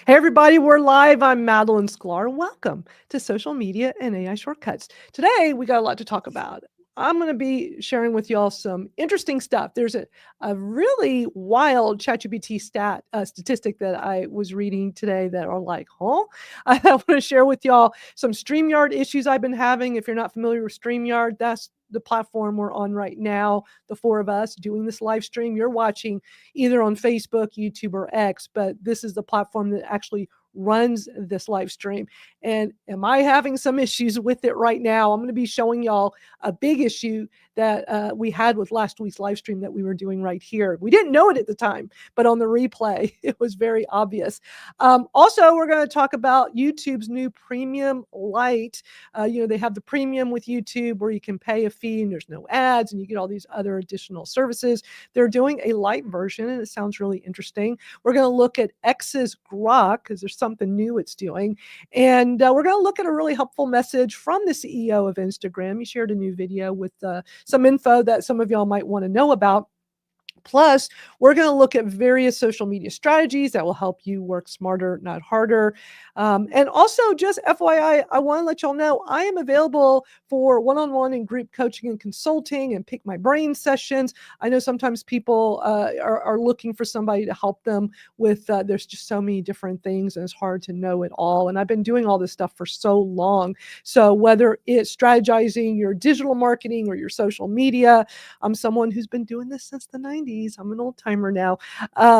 Hey, everybody, we're live. I'm Madalyn Sklar. Welcome to Social Media and AI Shortcuts. Today, we got a lot to talk about. I'm going to be sharing with y'all some interesting stuff. There's a really wild ChatGPT statistic that I was reading today that are like, huh? I want to share with y'all some StreamYard issues I've been having. If you're not familiar with StreamYard, that's the platform we're on right now, the four of us doing this live stream. You're watching either on Facebook, YouTube, or X, but this is the platform that actually runs this live stream. And am I having some issues with it right now? I'm going to be showing y'all a big issue that we had with last week's live stream that we were doing right here. We didn't know it at the time, but on the replay, it was very obvious. Also, we're going to talk about YouTube's new Premium Lite. They have the premium with YouTube where you can pay a fee and there's no ads and you get all these other additional services. They're doing a light version and it sounds really interesting. We're going to look at X's Grok because there's something new it's doing. And we're going to look at a really helpful message from the CEO of Instagram. He shared a new video with some info that some of y'all might want to know about. Plus, we're going to look at various social media strategies that will help you work smarter, not harder. And also, just FYI, I want to let y'all know I am available for one-on-one and group coaching and consulting and pick my brain sessions. I know sometimes people are looking for somebody to help them with, there's just so many different things and it's hard to know it all. And I've been doing all this stuff for so long. So whether it's strategizing your digital marketing or your social media, I'm someone who's been doing this since the 90s. I'm an old timer now.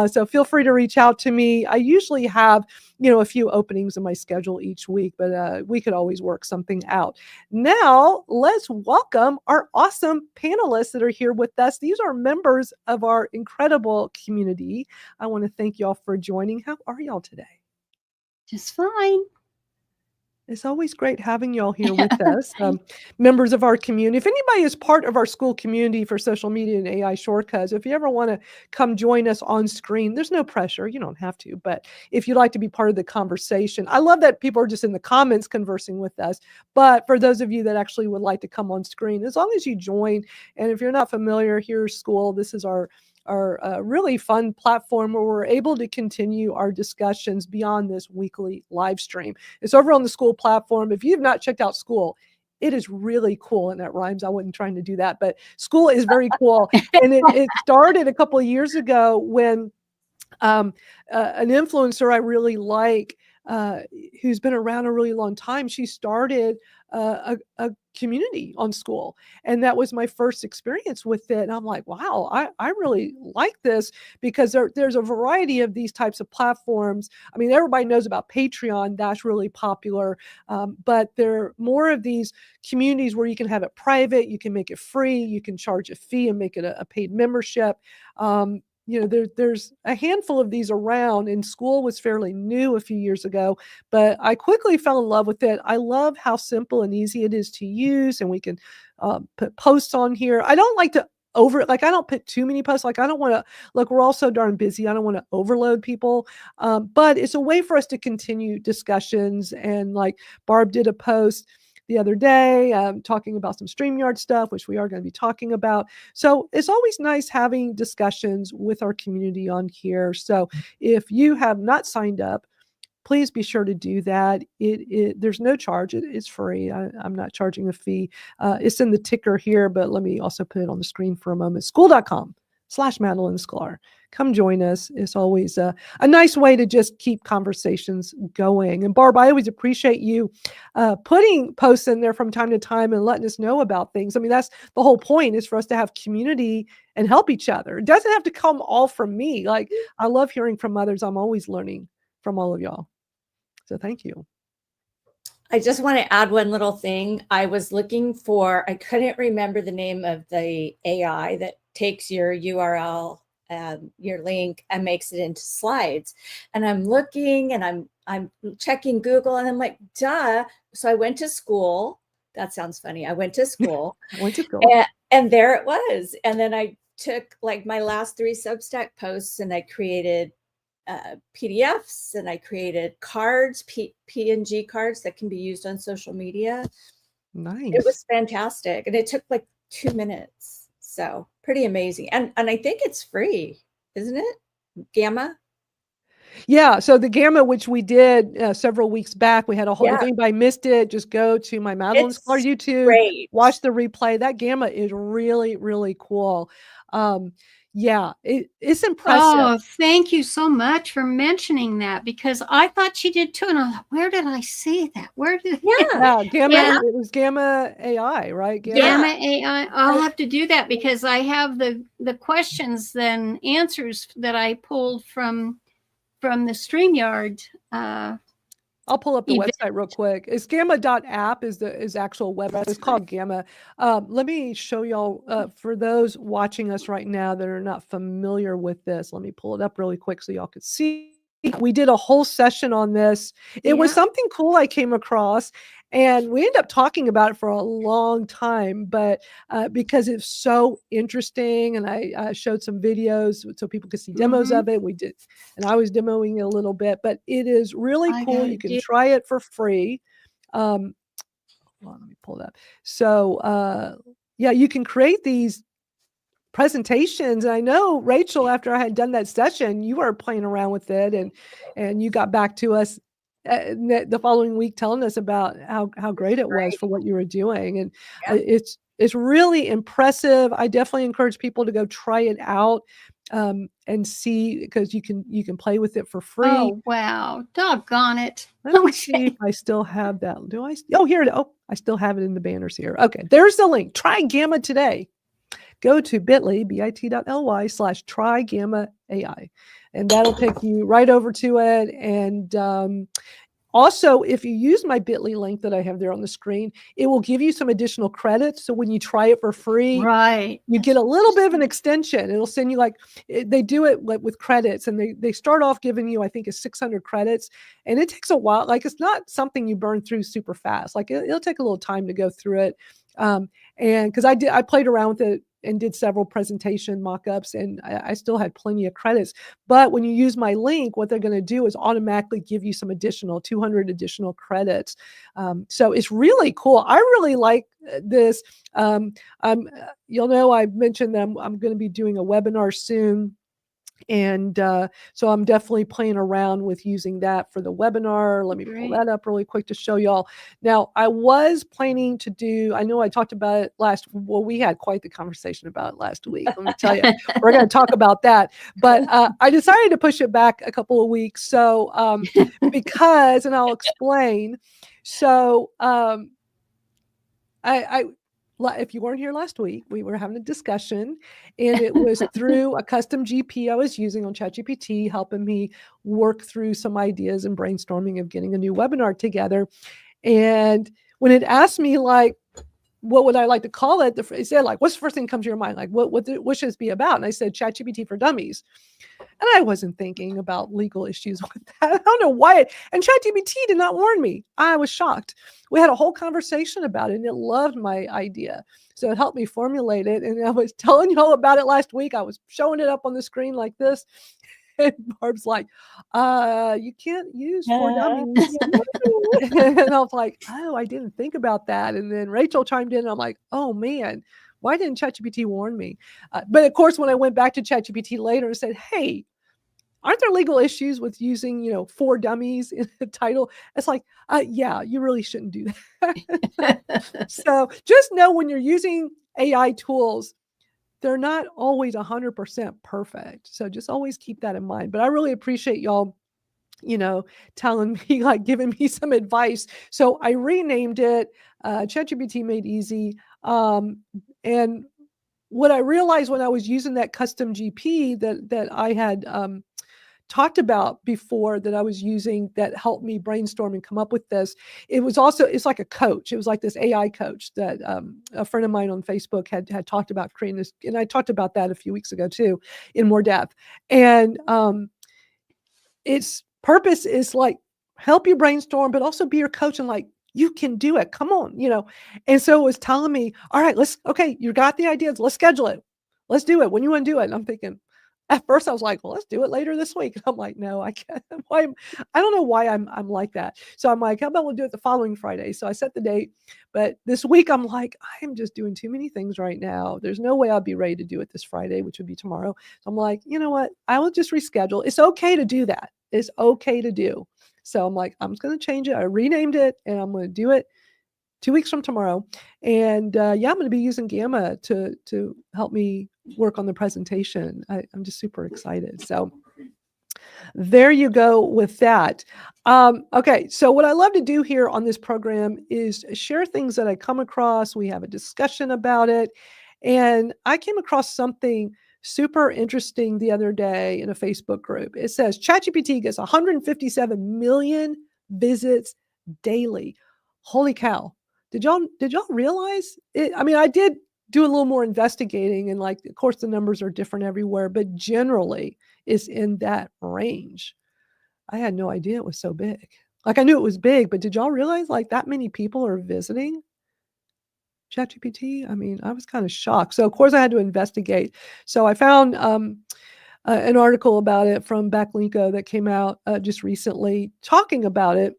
So feel free to reach out to me. I usually have, a few openings in my schedule each week, but we could always work something out. Now, let's welcome our awesome panelists that are here with us. These are members of our incredible community. I want to thank y'all for joining. How are y'all today? Just fine. It's always great having y'all here with us, members of our community. If anybody is part of our Skool community for social media and AI shortcuts, if you ever want to come join us on screen, there's no pressure. You don't have to. But if you'd like to be part of the conversation, I love that people are just in the comments conversing with us. But for those of you that actually would like to come on screen, as long as you join, and if you're not familiar, here's Skool. This is our really fun platform where we're able to continue our discussions beyond this weekly live stream. It's over on the Skool platform. If you've not checked out Skool, it is really cool. And that rhymes. I wasn't trying to do that, but Skool is very cool. And it started a couple of years ago when an influencer I really like, who's been around a really long time, she started a community on Skool. And that was my first experience with it. And I'm like, wow, I really like this because there's a variety of these types of platforms. I mean, everybody knows about Patreon. That's really popular. But there are more of these communities where you can have it private, you can make it free, you can charge a fee and make it a paid membership. There's a handful of these around, and Skool was fairly new a few years ago, but I quickly fell in love with it. I love how simple and easy it is to use, and we can put posts on here. I don't like to I don't put too many posts. Like, I don't want to, look, we're all so darn busy. I don't want to overload people. But it's a way for us to continue discussions. And like Barb did a post the other day talking about some StreamYard stuff, which we are going to be talking about. So it's always nice having discussions with our community on here. So if you have not signed up, please be sure to do that. There's no charge. It's free. I'm not charging a fee. It's in the ticker here, but let me also put it on the screen for a moment. Skool.com/Madalyn Sklar. Come join us. It's always a nice way to just keep conversations going. And Barb, I always appreciate you putting posts in there from time to time and letting us know about things. I mean, that's the whole point, is for us to have community and help each other. It doesn't have to come all from me. Like, I love hearing from others. I'm always learning from all of y'all. So thank you. I just want to add one little thing. I was looking for, I couldn't remember the name of the AI that takes your URL and your link and makes it into slides. And I'm looking and I'm checking Google and I'm like, duh. So I went to Skool. That sounds funny. I went to Skool. I went to Skool. And there it was. And then I took like my last 3 Substack posts and I created PDFs and I created cards, PNG cards that can be used on social media. Nice. It was fantastic. And it took like 2 minutes. So pretty amazing. And I think it's free, isn't it? Gamma? Yeah, so the Gamma, which we did several weeks back, we had a whole, if Yeah, anybody missed it, just go to my Madalyn Scholar it's YouTube, great. watch the replay. That Gamma is really, really cool. Um, yeah, it's impressive. Oh, thank you so much for mentioning that because I thought she did too. And I thought, where did I see that? Where did Yeah, Yeah, Gamma, and it was Gamma AI, right? yeah. Gamma AI? I'll have to do that because I have the questions then answers that I pulled from the StreamYard I'll pull up the event. website real quick. It's gamma.app is the actual website. It's called Gamma. Let me show y'all for those watching us right now that are not familiar with this. Let me pull it up really quick so y'all could see. We did a whole session on this. It was Yeah. something cool I came across, and we ended up talking about it for a long time, but because it's so interesting, and I showed some videos so people could see demos of it. We did, and I was demoing it a little bit, but it is really I cool. gotta You can do. try it for free. Hold on, let me pull it up. So yeah, you can create these presentations. And I know, Rachel, after I had done that session, you were playing around with it, and you got back to us the following week telling us about how great it was for what you were doing. And Yeah. it's really impressive. I definitely encourage people to go try it out and see, because you can play with it for free. Oh, wow. Doggone it. Let me see if I still have that. Do I? Oh, here it. Oh, I still have it in the banners here. Okay, there's the link. Try Gamma today. Go to bit.ly/try Gamma AI, and that'll take you right over to it. And also, if you use my bit.ly link that I have there on the screen, it will give you some additional credits. So when you try it for free, Right. you get a little bit of an extension. It'll send you they do it with credits, and they start off giving you, I think, it's 600 credits, and it takes a while. Like, it's not something you burn through super fast. Like, it'll take a little time to go through it. And because I played around with it and did several presentation mock-ups, and I still had plenty of credits. But when you use my link, what they're going to do is automatically give you some additional 200 additional credits. So it's really cool. I really like this. You'll know I mentioned that I'm going to be doing a webinar soon. And so I'm definitely playing around with using that for the webinar. Let me pull that up really quick to show y'all. Now, I was planning to do, I know I talked about it we had quite the conversation about it last week. Let me tell you, we're going to talk about that. But I decided to push it back a couple of weeks. So because, and I'll explain. So if you weren't here last week, we were having a discussion, and it was through a custom GP I was using on ChatGPT, helping me work through some ideas and brainstorming of getting a new webinar together. And when it asked me, like, what would I like to call it? It said, like, what's the first thing that comes to your mind? Like, what should this be about? And I said, ChatGPT for Dummies. And I wasn't thinking about legal issues with that. I don't know why. And ChatGPT did not warn me. I was shocked. We had a whole conversation about it, and it loved my idea. So it helped me formulate it. And I was telling you all about it last week. I was showing it up on the screen like this. And Barb's like, you can't use for dummies. And I was like, oh, I didn't think about that. And then Rachel chimed in, and I'm like, oh, man. Why didn't ChatGPT warn me? But of course, when I went back to ChatGPT later and said, hey, aren't there legal issues with using, for dummies in the title? It's like, yeah, you really shouldn't do that. So just know, when you're using AI tools, they're not always 100% perfect. So just always keep that in mind. But I really appreciate y'all, telling me, like, giving me some advice. So I renamed it ChatGPT Made Easy. And what I realized when I was using that custom GP that I had talked about before, that I was using, that helped me brainstorm and come up with this, it's like a coach. It was like this AI coach that a friend of mine on Facebook had talked about creating this. And I talked about that a few weeks ago too, in more depth. And its purpose is, like, help you brainstorm, but also be your coach, and, like, you can do it. Come on, And so it was telling me, all right, okay, you got the ideas. Let's schedule it. Let's do it. When you want to do it. And I'm thinking, at first I was like, well, let's do it later this week. And I'm like, no, I can't. I don't know why I'm like that. So I'm like, how about we'll do it the following Friday? So I set the date, but this week I'm like, I'm just doing too many things right now. There's no way I'll be ready to do it this Friday, which would be tomorrow. So I'm like, you know what? I will just reschedule. It's okay to do that. It's okay to do. So I'm like, I'm just going to change it. I renamed it and I'm going to do it 2 weeks from tomorrow. And yeah, I'm going to be using Gamma to help me work on the presentation. I'm just super excited. So there you go with that. Okay, so what I love to do here on this program is share things that I come across. We have a discussion about it. And I came across something super interesting the other day in a Facebook group. It says ChatGPT gets 157 million visits daily. Holy cow. Did y'all realize it? I mean, I did do a little more investigating, and like, of course, the numbers are different everywhere, but generally is in that range. I had no idea it was so big. Like, I knew it was big, but did y'all realize like that many people are visiting ChatGPT? I mean, I was kind of shocked. So of course I had to investigate. So I found an article about it from Backlinko that came out just recently talking about it.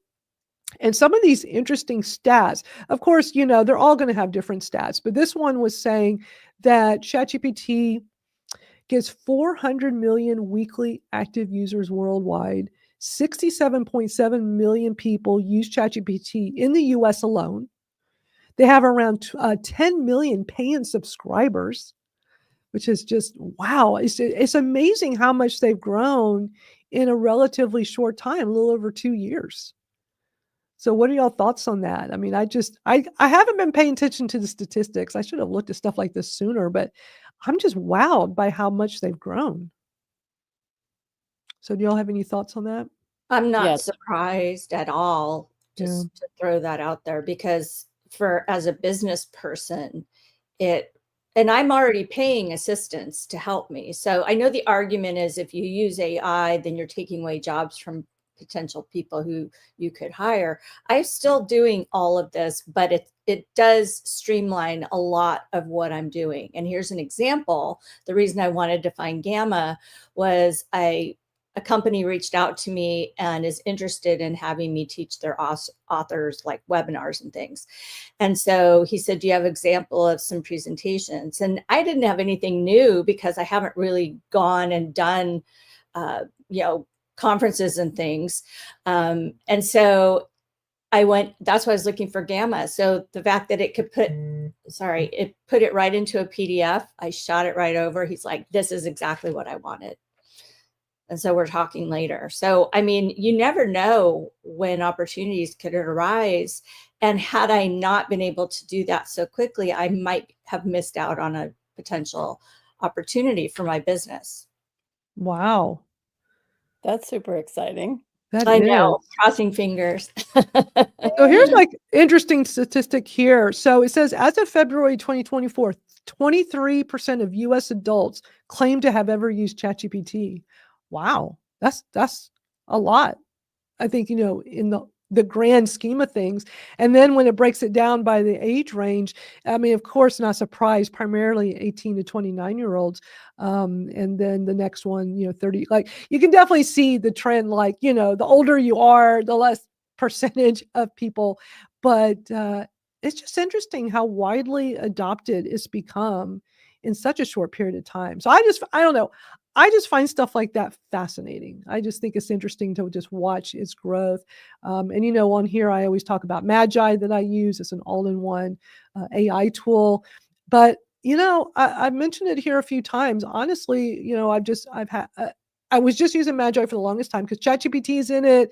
And some of these interesting stats, of course, you know, they're all going to have different stats, but this one was saying that ChatGPT gets 400 million weekly active users worldwide. 67.7 million people use ChatGPT in the US alone. They have around 10 million paying subscribers, which is just, wow. It's amazing how much they've grown in a relatively short time, a little over 2 years. So what are y'all thoughts on that? I mean, I haven't been paying attention to the statistics. I should have looked at stuff like this sooner, but I'm just wowed by how much they've grown. So do y'all have any thoughts on that? I'm not Yes. surprised at all, just to throw that out there, because as a business person, and I'm already paying assistants to help me. So I know the argument is if you use AI, then you're taking away jobs from potential people who you could hire. I'm still doing all of this, but it does streamline a lot of what I'm doing. And here's an example. The reason I wanted to find Gamma was a company reached out to me and is interested in having me teach their authors like webinars and things. And so he said, do you have an example of some presentations? And I didn't have anything new because I haven't really gone and done, conferences and things. And so that's why I was looking for Gamma. So the fact that it could put it right into a PDF, I shot it right over. He's like, this is exactly what I wanted. And so we're talking later. So, I mean, you never know when opportunities could arise. And had I not been able to do that so quickly, I might have missed out on a potential opportunity for my business. Wow. That's super exciting. I know, crossing fingers. So here's like interesting statistic here. So it says as of February 2024, 23% of US adults claim to have ever used ChatGPT. Wow. That's a lot. I think, in the grand scheme of things. And then when it breaks it down by the age range, I mean, of course, not surprised, primarily 18 to 29-year-olds. And then the next one, 30, like you can definitely see the trend, like, the older you are, the less percentage of people. But it's just interesting how widely adopted it's become in such a short period of time. So I don't know. I just find stuff like that fascinating. I just think it's interesting to just watch its growth. And, on here, I always talk about Magi that I use. It's an all-in-one AI tool. But, I've mentioned it here a few times. Honestly, I was just using Magi for the longest time because ChatGPT is in it.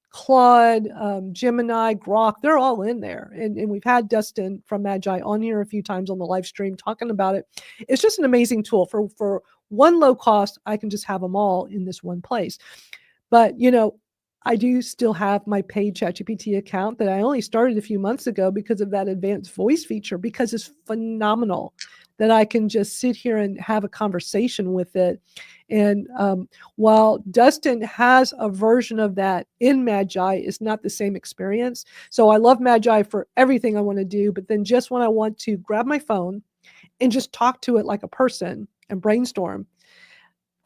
Claude, Gemini, Grok, they're all in there. And we've had Dustin from Magi on here a few times on the live stream talking about it. It's just an amazing tool for one low cost. I can just have them all in this one place. But, I do still have my paid ChatGPT account that I only started a few months ago because of that advanced voice feature, because it's phenomenal that I can just sit here and have a conversation with it. And while Dustin has a version of that in Magi, it's not the same experience. So I love Magi for everything I want to do. But then just when I want to grab my phone and just talk to it like a person and brainstorm,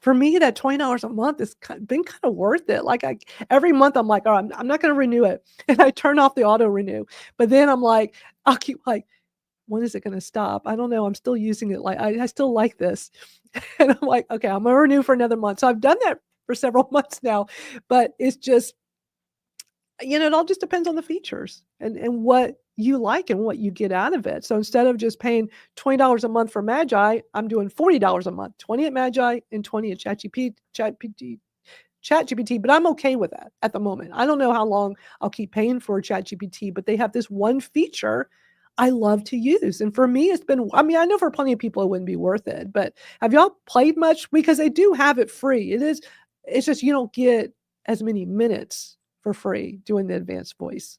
for me, that $20 a month has been kind of worth it. Like every month I'm like, oh, I'm not going to renew it. And I turn off the auto renew. But then I'm like, I'll keep like, when is it going to stop? I don't know. I'm still using it. Like I still like this. And I'm like, okay, I'm going to renew for another month. So I've done that for several months now, but it's just, it all just depends on the features and what you like and what you get out of it. So instead of just paying $20 a month for Magi, I'm doing $40 a month, 20 at Magi and 20 at ChatGPT, but I'm okay with that at the moment. I don't know how long I'll keep paying for ChatGPT, but they have this one feature I love to use. And for me, I know for plenty of people it wouldn't be worth it, but have y'all played much? Because they do have it free. It's just you don't get as many minutes for free doing the advanced voice.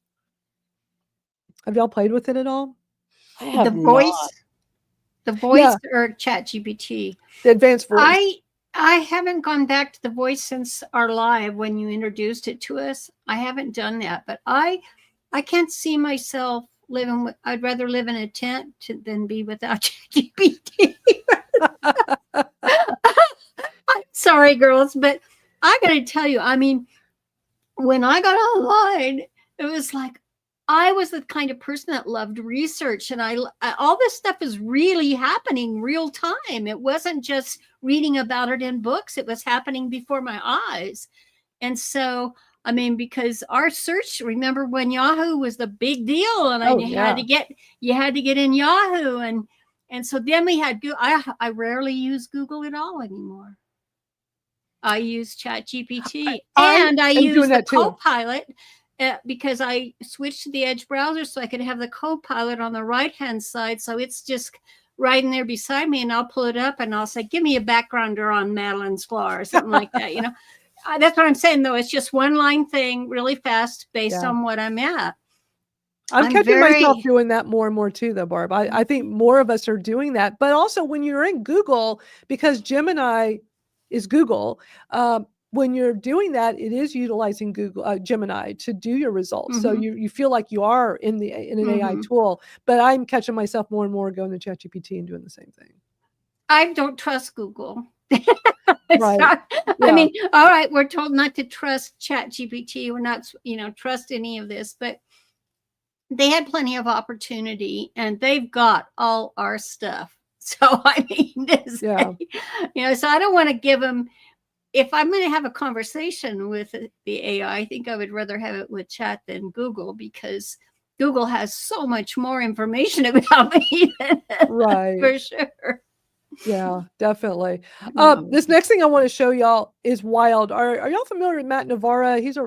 Have y'all played with it at all? I have The voice, Yeah. or ChatGPT. The advanced voice. I haven't gone back to the voice since our live when you introduced it to us. I haven't done that, but I can't see myself living with. I'd rather live in a tent than be without ChatGPT. I'm sorry, girls, but I got to tell you, I mean, when I got online, it was like I was the kind of person that loved research, and all this stuff is really happening real time. It wasn't just reading about it in books; it was happening before my eyes. And so, I mean, because our search, remember when Yahoo was the big deal, and you had to get in Yahoo, and so then we had Google. I rarely use Google at all anymore. I use ChatGPT, and I use the Copilot. Because I switched to the Edge browser so I could have the Copilot on the right-hand side. So it's just right in there beside me, and I'll pull it up and I'll say, give me a backgrounder on Madalyn's Flaw or something like that. That's what I'm saying, though. It's just one line thing really fast based on what I'm at. I'm catching myself doing that more and more too, though, Barb. I think more of us are doing that. But also when you're in Google, because Gemini is Google, when you're doing that, it is utilizing Google Gemini to do your results. Mm-hmm. So you feel like you are in an AI tool. But I'm catching myself more and more going to ChatGPT and doing the same thing. I don't trust Google. Right. I mean, all right, we're told not to trust ChatGPT. We're not, trust any of this, but they had plenty of opportunity, and they've got all our stuff. So I mean, so I don't want to give them. If I'm going to have a conversation with the AI, I think I would rather have it with Chat than Google, because Google has so much more information about me. Right. For sure. Yeah, definitely. This next thing I want to show y'all is wild. Are y'all familiar with Matt Navarra? He's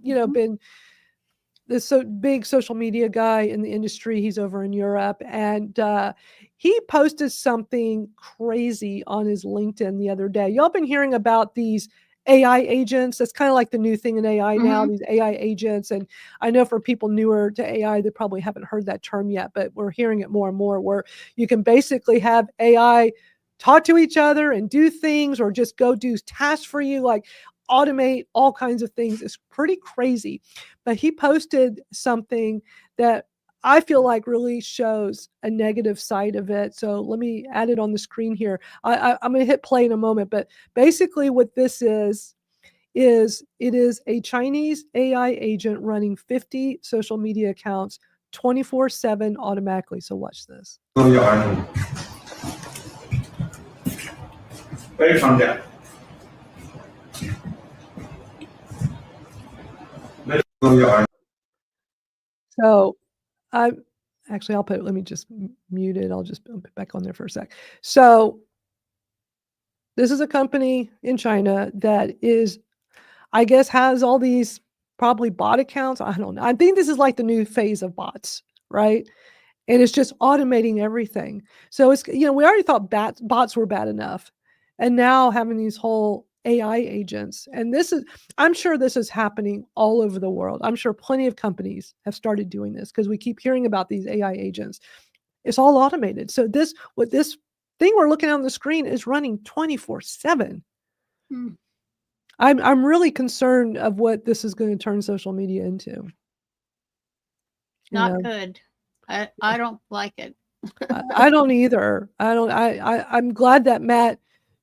been this big social media guy in the industry. He's over in Europe, and he posted something crazy on his LinkedIn the other day. Y'all been hearing about these AI agents. That's kind of like the new thing in AI now, these AI agents. And I know for people newer to AI, they probably haven't heard that term yet, but we're hearing it more and more, where you can basically have AI talk to each other and do things, or just go do tasks for you, like automate all kinds of things. It's pretty crazy. But he posted something that I feel like really shows a negative side of it. So let me add it on the screen here. I'm going to hit play in a moment, but basically what this is it is a Chinese AI agent running 50 social media accounts 24/7 automatically. So watch this. 非常简单。 So let me just mute it. I'll just put it back on there for a sec. So this is a company in China that is, I guess, has all these probably bot accounts. I don't know. I think this is like the new phase of bots, right? And it's just automating everything. So it's, we already thought bots were bad enough. And now having these whole AI agents. And I'm sure this is happening all over the world. I'm sure plenty of companies have started doing this, because we keep hearing about these AI agents. It's all automated. So this thing we're looking at on the screen is running 24/7. I'm really concerned of what this is going to turn social media into. Not good. I don't like it. I don't either. I'm glad that Matt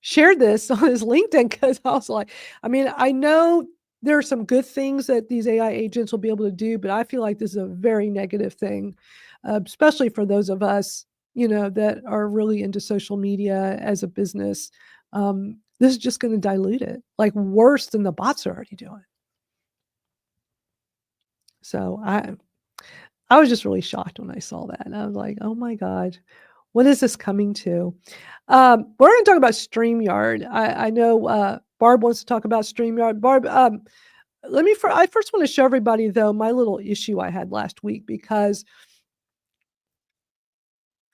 shared this on his LinkedIn, because I was like, I know there are some good things that these AI agents will be able to do, but I feel like this is a very negative thing, especially for those of us, that are really into social media as a business. This is just going to dilute it, like worse than the bots are already doing. So I was just really shocked when I saw that. And I was like, oh my God, what is this coming to? We're going to talk about StreamYard. I know Barb wants to talk about StreamYard. Barb, I first want to show everybody, though, my little issue I had last week, because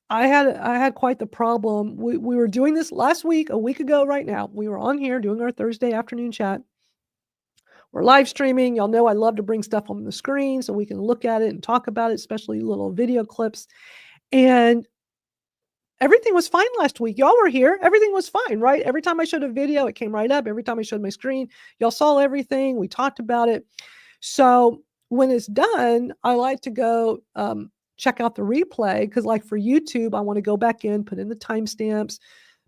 I had quite the problem. We were doing this last week, a week ago right now. We were on here doing our Thursday afternoon chat. We're live streaming. Y'all know I love to bring stuff on the screen so we can look at it and talk about it, especially little video clips. And everything was fine last week. Y'all were here. Everything was fine, right? Every time I showed a video, it came right up. Every time I showed my screen, y'all saw everything. We talked about it. So when it's done, I like to go check out the replay, because like for YouTube, I want to go back in, put in the timestamps,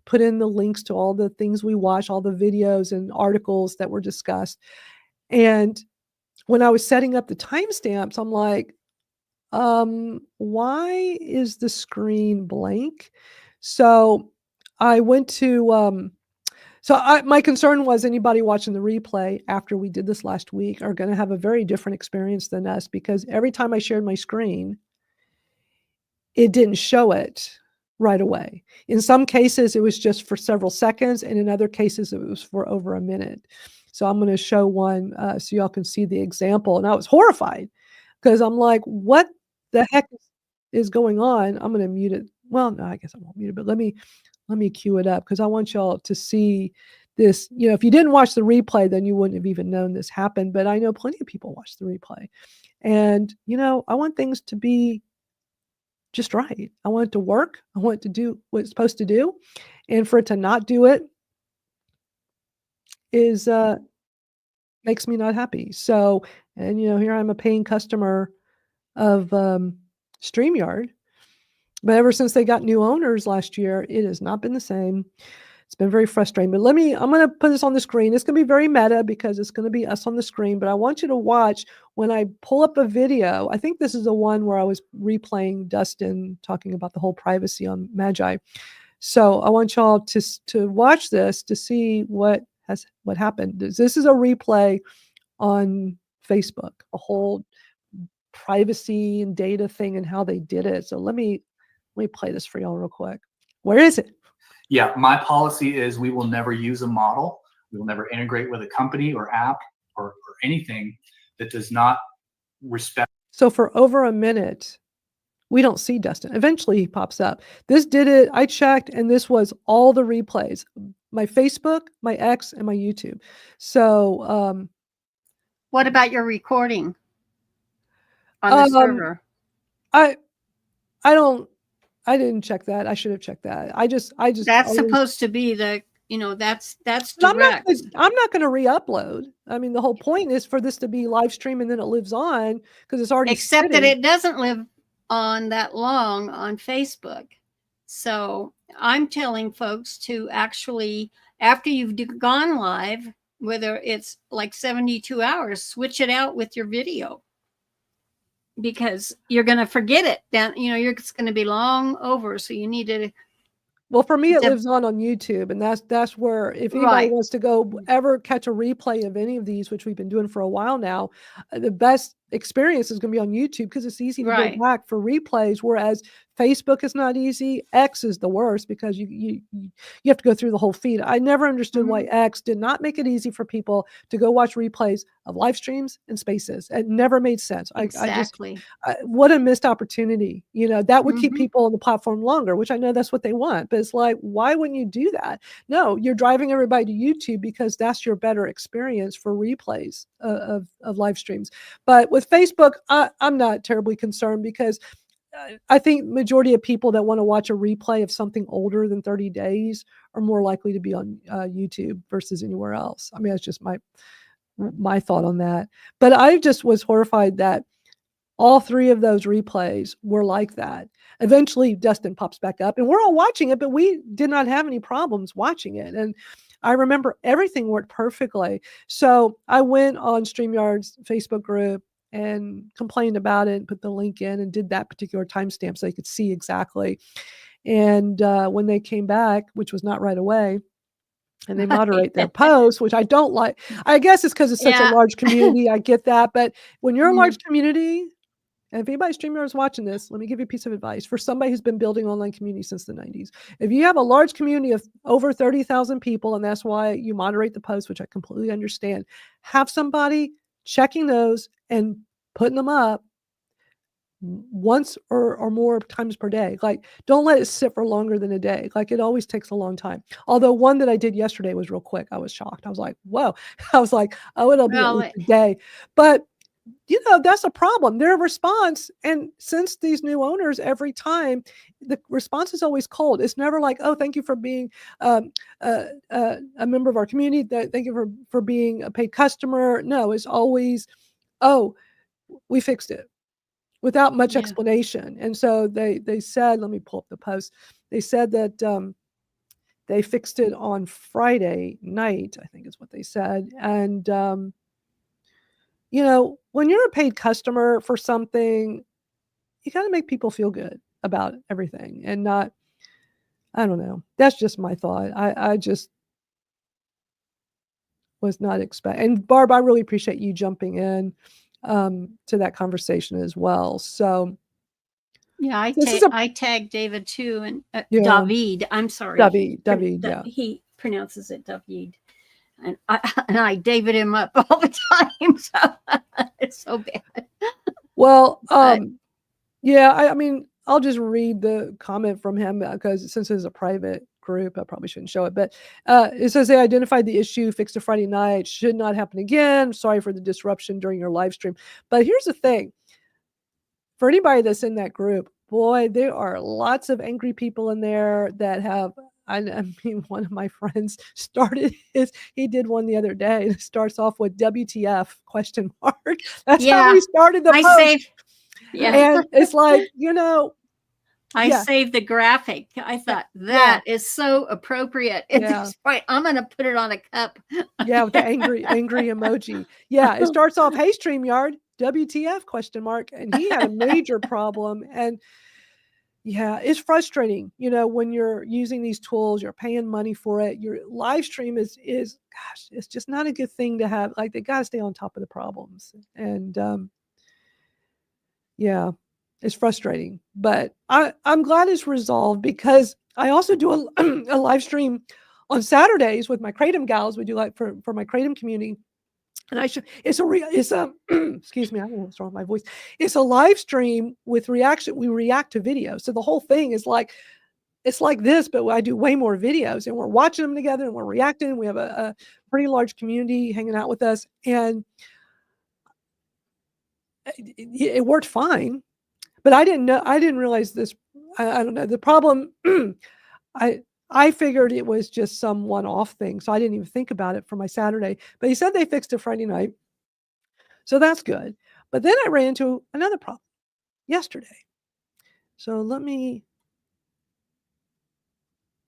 put in the links to all the things we watch, all the videos and articles that were discussed. And when I was setting up the timestamps, I'm like, why is the screen blank? So I went to, my concern was anybody watching the replay after we did this last week are going to have a very different experience than us, because every time I shared my screen, it didn't show it right away. In some cases, it was just for several seconds, and in other cases, it was for over a minute. So I'm going to show one so y'all can see the example. And I was horrified, because I'm like, what the heck is going on? I'm going to mute it. Well, no, I guess I won't mute it, but let me cue it up, because I want y'all to see this. You know, if you didn't watch the replay, then you wouldn't have even known this happened. But I know plenty of people watched the replay. And, you know, I want things to be just right. I want it to work. I want it to do what it's supposed to do. And for it to not do it is makes me not happy. So, and you know, here I'm a paying customer of StreamYard, but ever since they got new owners last year, it has not been the same. It's been very frustrating. But I'm going to put this on the screen. It's going to be very meta, because it's going to be us on the screen. But I want you to watch when I pull up a video. I think this is the one where I was replaying Dustin talking about the whole privacy on Magi. So I want y'all to watch this to see what happened. This is a replay on Facebook, a whole privacy and data thing and how they did it. So let me play this for y'all real quick. Where is it? Yeah, my policy is we will never use a model. We will never integrate with a company or app or anything that does not respect. So for over a minute, we don't see Dustin. Eventually he pops up. This did it. I checked, and this was all the replays. My Facebook, my X, and my YouTube. So what about your recording on the server? I didn't check that. I should have checked that. I just that's supposed to be the, you know, that's direct. I'm not going to re-upload. I mean, the whole point is for this to be live stream, and then it lives on, because it's already except that it doesn't live on that long on Facebook. So I'm telling folks to actually, after you've gone live, whether it's like 72 hours, switch it out with your video, because you're going to forget it. Then, you know, it's going to be long over. So you need to. Well, for me, it lives on YouTube, and that's where, if anybody wants to go ever catch a replay of any of these, which we've been doing for a while now, the best experience is going to be on YouTube, because it's easy to go back for replays, whereas Facebook is not easy. X is the worst, because you have to go through the whole feed. I never understood why X did not make it easy for people to go watch replays of live streams and spaces. It never made sense. Exactly. What a missed opportunity. You know, that would keep people on the platform longer, which I know that's what they want. But it's like, why wouldn't you do that? No, you're driving everybody to YouTube, because that's your better experience for replays of live streams. But with Facebook, I'm not terribly concerned, because I think majority of people that want to watch a replay of something older than 30 days are more likely to be on YouTube versus anywhere else. I mean, that's just my thought on that. But I just was horrified that all three of those replays were like that. Eventually, Dustin pops back up, and we're all watching it, but we did not have any problems watching it. And I remember everything worked perfectly. So I went on StreamYard's Facebook group and complained about it, and put the link in, and did that particular timestamp so they could see exactly. And when they came back, which was not right away, and they moderate their posts, which I don't like. I guess it's because it's such a Yeah. large community. I get that. But when you're a Mhm. large community, and if anybody StreamYard is watching this, let me give you a piece of advice for somebody who's been building online community since the 90s. If you have a large community of over 30,000 people, and that's why you moderate the posts, which I completely understand, have somebody checking those and putting them up once or more times per day. Like, don't let it sit for longer than a day. Like, it always takes a long time. Although one that I did yesterday was real quick. I was shocked. I was like, whoa. I was like, oh, it'll be at Well, least a day. But that's a problem. Their response, and since these new owners, every time the response is always cold. It's never like, oh, thank you for being a member of our community. Thank you for being a paid customer. No, it's always, oh, we fixed it, without much Yeah. explanation. And so they said, let me pull up the post. They said that they fixed it on Friday night, I think is what they said. And when you're a paid customer for something, you got to make people feel good about everything and not, I don't know. That's just my thought. I just was not expecting. And Barb, I really appreciate you jumping in to that conversation as well. So Yeah, this is a I tagged David too, and Yeah. David. I'm sorry, David, yeah. he pronounces it David, and I David him up all the time. So it's so bad. Well, yeah, I mean, I'll just read the comment from him because since it's a private group, I probably shouldn't show it. But it says they identified the issue, fixed it Friday night, should not happen again. Sorry for the disruption during your live stream. But here's the thing. For anybody that's in that group, boy, there are lots of angry people in there that have, I mean, one of my friends started he did one the other day. It starts off with WTF question mark. That's how Yeah, he started the I post. saved. Yeah, And it's like, I yeah. saved the graphic. I thought that is so appropriate at Yeah. this point. I'm going to put it on a cup. Yeah, with the angry emoji. Yeah, it starts off, hey, StreamYard, WTF question mark. And he had a major problem. And yeah, it's frustrating, when you're using these tools, you're paying money for it. Your live stream is gosh, it's just not a good thing to have. Like, they got to stay on top of the problems. And yeah, it's frustrating, but I'm glad it's resolved because I also do a live stream on Saturdays with my Kratom gals. We do like for my Kratom community. And it's a excuse me, I don't know what's wrong with my voice. It's a live stream with reaction. We react to video. So the whole thing is like, it's like this, but I do way more videos and we're watching them together and we're reacting. We have a pretty large community hanging out with us, and it worked fine. But I didn't realize this. I don't know. The problem, I figured it was just some one-off thing. So I didn't even think about it for my Saturday. But he said they fixed it Friday night. So that's good. But then I ran into another problem yesterday. So let me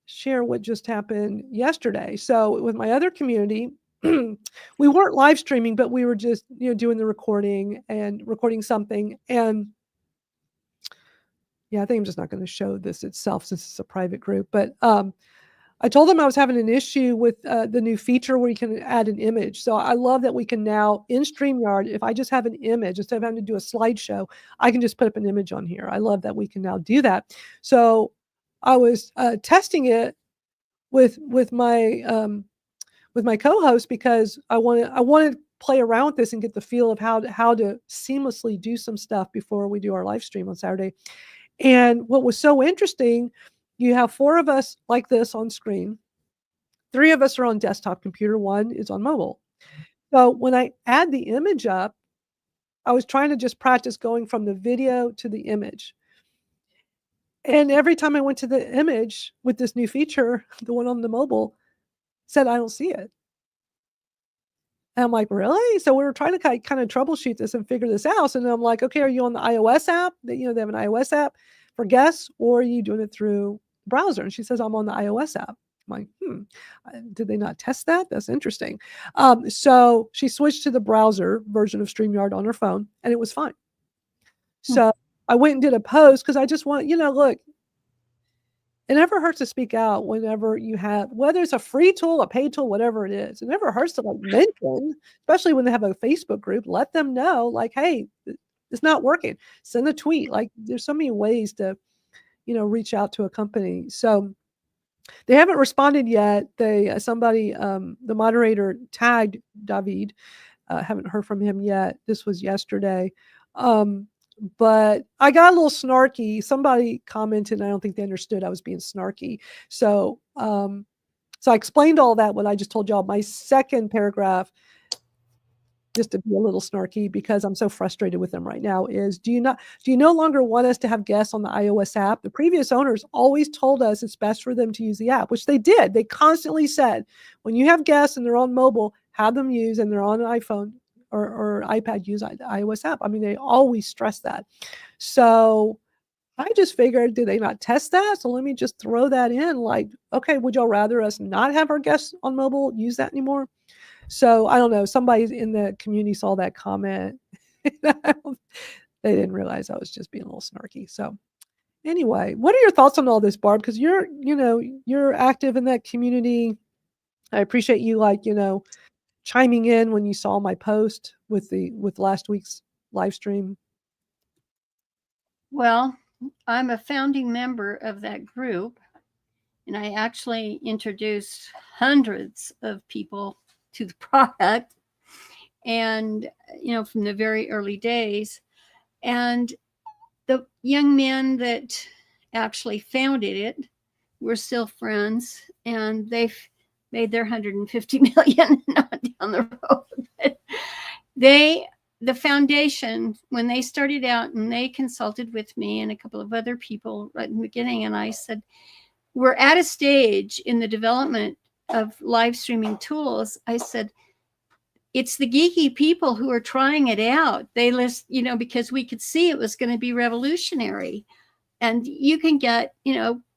share what just happened yesterday. So with my other community, we weren't live streaming, but we were just, doing the recording and recording something. And yeah, I think I'm just not going to show this itself since it's a private group. But I told them I was having an issue with the new feature where you can add an image. So I love that we can now, in StreamYard, if I just have an image, instead of having to do a slideshow, I can just put up an image on here. I love that we can now do that. So I was testing it with my co-host because I wanted to play around with this and get the feel of how to seamlessly do some stuff before we do our live stream on Saturday. And what was so interesting, you have 4 of us like this on screen. 3 of us are on desktop computer, 1 is on mobile. So when I add the image up, I was trying to just practice going from the video to the image. And every time I went to the image with this new feature, the one on the mobile said, I don't see it. And I'm like, really? So we were trying to kind of troubleshoot this and figure this out. And I'm like, okay, are you on the iOS app? They have an iOS app for guests, or are you doing it through browser? And she says, I'm on the iOS app. I'm like, did they not test that? That's interesting. So she switched to the browser version of StreamYard on her phone, and it was fine. So I went and did a post because I just want, look, it never hurts to speak out whenever you have, whether it's a free tool, a paid tool, whatever it is. It never hurts to like mention, especially when they have a Facebook group, let them know like, hey, it's not working. Send a tweet. Like there's so many ways to, reach out to a company. So they haven't responded yet. Somebody, the moderator tagged David. Haven't heard from him yet. This was yesterday. But I got a little snarky. Somebody commented, and I don't think they understood I was being snarky. So, so I explained all that when I just told y'all my second paragraph, just to be a little snarky because I'm so frustrated with them right now, is do you no longer want us to have guests on the iOS app? The previous owners always told us it's best for them to use the app, which they did. They constantly said, when you have guests and they're on mobile, have them use, and they're on an iPhone or iPad, use the iOS app. I mean, they always stress that. So I just figured, did they not test that? So let me just throw that in like, okay, would y'all rather us not have our guests on mobile use that anymore? So I don't know. Somebody in the community saw that comment. They didn't realize I was just being a little snarky. So anyway, what are your thoughts on all this, Barb? Because you're active in that community. I appreciate you chiming in when you saw my post with last week's live stream. Well, I'm a founding member of that group, and I actually introduced hundreds of people to the product, and from the very early days. And the young men that actually founded it, we're still friends, and they've made their 150 million not down the road. But the foundation, when they started out, and they consulted with me and a couple of other people right in the beginning, and I said, we're at a stage in the development of live streaming tools. I said, it's the geeky people who are trying it out. They list, because we could see it was going to be revolutionary. And you can get,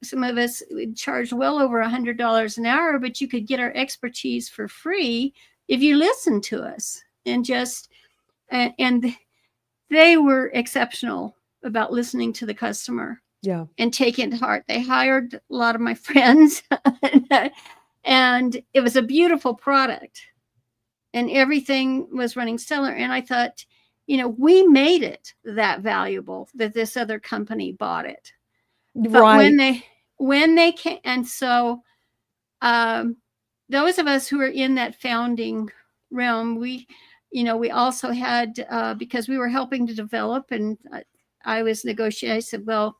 some of us would charge well over $100 an hour, but you could get our expertise for free if you listen to us. And and they were exceptional about listening to the customer. Yeah. And taking it to heart. They hired a lot of my friends, and it was a beautiful product, and everything was running stellar. And I thought, we made it that valuable that this other company bought it. But Right. when they came, and so those of us who are in that founding realm, we also had, because we were helping to develop, and I was negotiating. I said, well,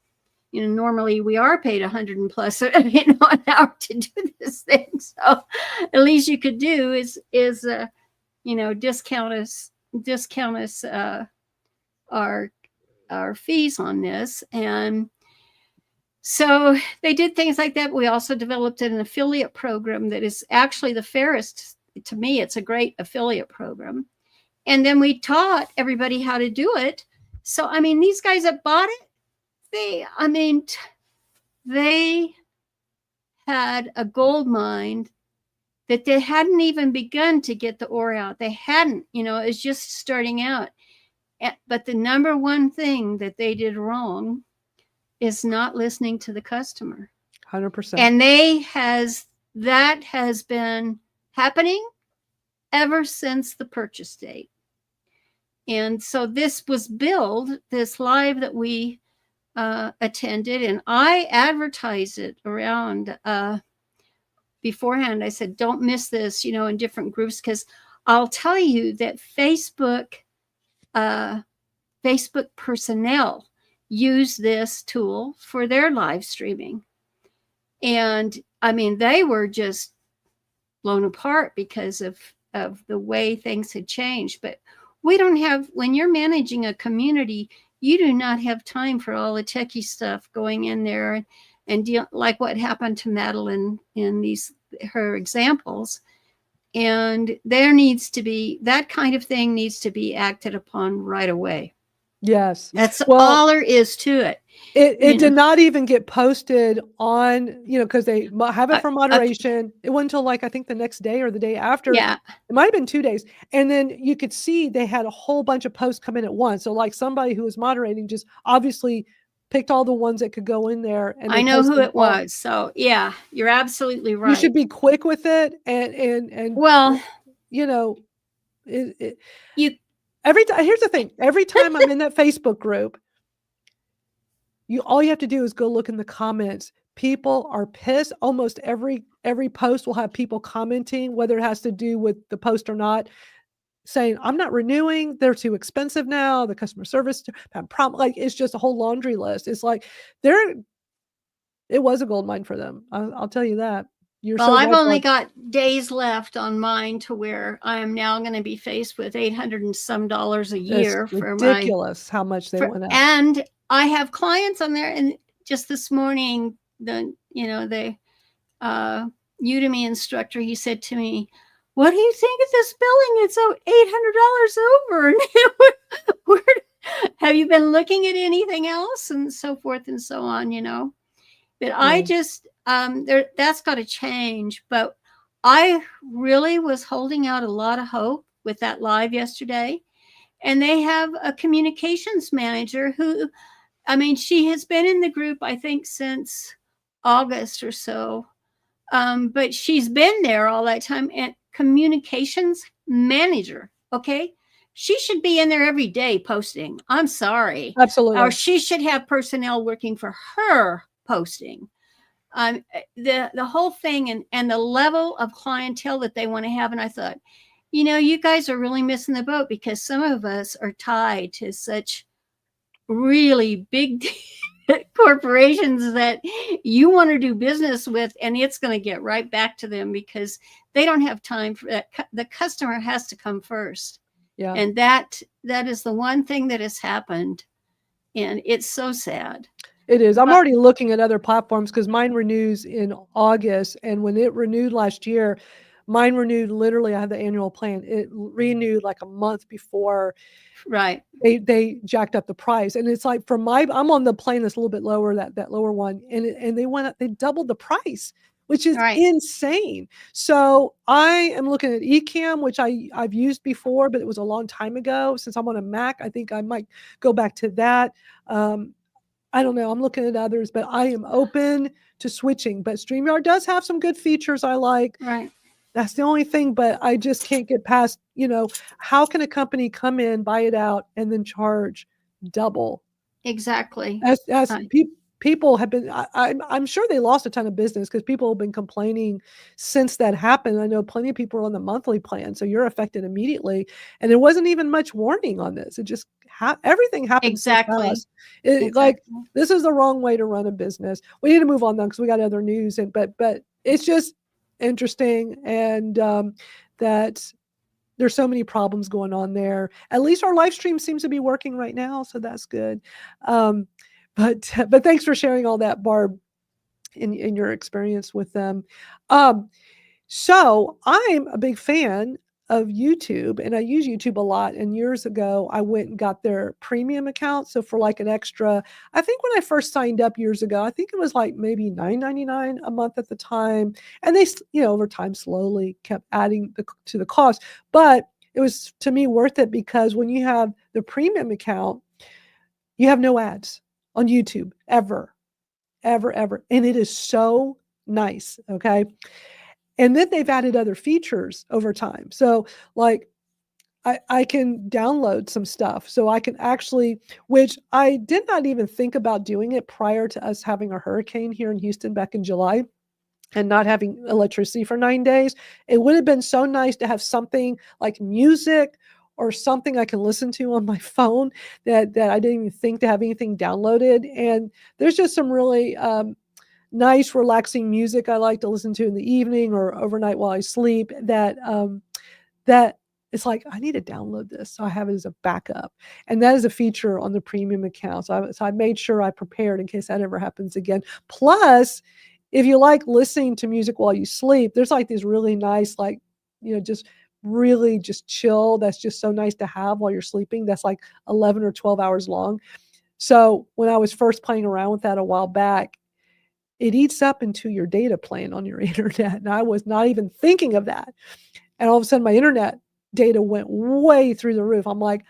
normally we are paid 100 and plus, an hour to do this thing. So at least you could do is discount us our fees on this. And so they did things like that. We also developed an affiliate program that is actually the fairest. To me, it's a great affiliate program. And then we taught everybody how to do it. So, these guys that bought it, they had a gold mine that they hadn't even begun to get the ore out. They hadn't, it was just starting out. But the number one thing that they did wrong is not listening to the customer. 100%. And that has been happening ever since the purchase date. And so this was billed, this live that we attended, and I advertised it around beforehand. I said, don't miss this, in different groups, because I'll tell you that Facebook personnel use this tool for their live streaming. And they were just blown apart because of the way things had changed. But we don't have, when you're managing a community, you do not have time for all the techie stuff going in there and deal, like what happened to Madalyn in her examples. And there needs to be, that kind of thing needs to be acted upon right away. Yes. That's all there is to it. It did not even get posted on, because they have it for moderation. It wasn't until I think the next day or the day after. Yeah. It might have been 2 days. And then you could see they had a whole bunch of posts come in at once. So somebody who was moderating just obviously picked all the ones that could go in there, and I they know who posted it all. was. So yeah, you're absolutely You right. should be quick with it, and Well, you know, it you every time. Here's the thing: every time I'm in that Facebook group, all you have to do is go look in the comments. People are pissed. Almost every post will have people commenting, whether it has to do with the post or not, saying, "I'm not renewing. They're too expensive now. The customer service problem." Like, it's just a whole laundry list. It's like it was a gold mine for them. I'll tell you that. You're Well, so I've right, only Barb. got days left on mine to where I am now going to be faced with $800 and some a It's year for ridiculous how much they went up. and I have clients on there. And just this morning, the Udemy instructor, he said to me, "What do you think of this billing? It's $800 over." And have you been looking at anything else, and so forth and so on? But I just that's got to change. But I really was holding out a lot of hope with that live yesterday, and they have a communications manager who, I mean, she has been in the group, I think, since August or so. But she's been there all that time, and communications manager. Okay. She should be in there every day posting. I'm sorry. Absolutely. Or she should have personnel working for her posting. The whole thing and the level of clientele that they want to have. And I thought, you guys are really missing the boat, because some of us are tied to such really big corporations that you want to do business with, and it's going to get right back to them because they don't have time for that. The customer has to come first. Yeah. And that is the one thing that has happened, and it's so sad. It is. I'm already looking at other platforms because mine renews in August, and when it renewed last year, mine renewed literally. I had the annual plan. It renewed like a month before. Right. They jacked up the price, and it's like I'm on the plan that's a little bit lower, that lower one, and they went up, they doubled the price, which is insane. So I am looking at Ecamm, which I've used before, but it was a long time ago. Since I'm on a Mac, I think I might go back to that. I don't know. I'm looking at others, but I am open to switching. But StreamYard does have some good features I like. Right. That's the only thing, but I just can't get past, how can a company come in, buy it out, and then charge double? Exactly. As people have been, I'm sure they lost a ton of business because people have been complaining since that happened. I know plenty of people are on the monthly plan, so you're affected immediately. And there wasn't even much warning on this. It just everything happened exactly. so fast. Like, this is the wrong way to run a business. We need to move on though, because we got other news. But it's just interesting, and that there's so many problems going on there. At least our live stream seems to be working right now, so that's good. But thanks for sharing all that, Barb, in your experience with them. So I'm a big fan of YouTube, and I use YouTube a lot. And years ago, I went and got their premium account. So for like an extra, I think when I first signed up years ago, I think it was like maybe $9.99 a month at the time. And they, over time slowly kept adding to the cost. But it was, to me, worth it, because when you have the premium account, you have no ads on YouTube ever. And it is so nice. Okay. And then they've added other features over time. So like I can download some stuff. So I can actually, which I did not even think about doing it prior to us having a hurricane here in Houston back in July and not having electricity for 9 days. It would have been so nice to have something like music or something I can listen to on my phone that I didn't even think to have anything downloaded. And there's just some really nice, relaxing music I like to listen to in the evening or overnight while I sleep, that it's like, I need to download this so I have it as a backup. And that is a feature on the premium account. So I made sure I prepared in case that ever happens again. Plus, if you like listening to music while you sleep, there's like these really nice, like, just really just chill. That's just so nice to have while you're sleeping. That's like 11 or 12 hours long. So when I was first playing around with that a while back, it eats up into your data plan on your internet. And I was not even thinking of that. And all of a sudden my internet data went way through the roof. I'm like,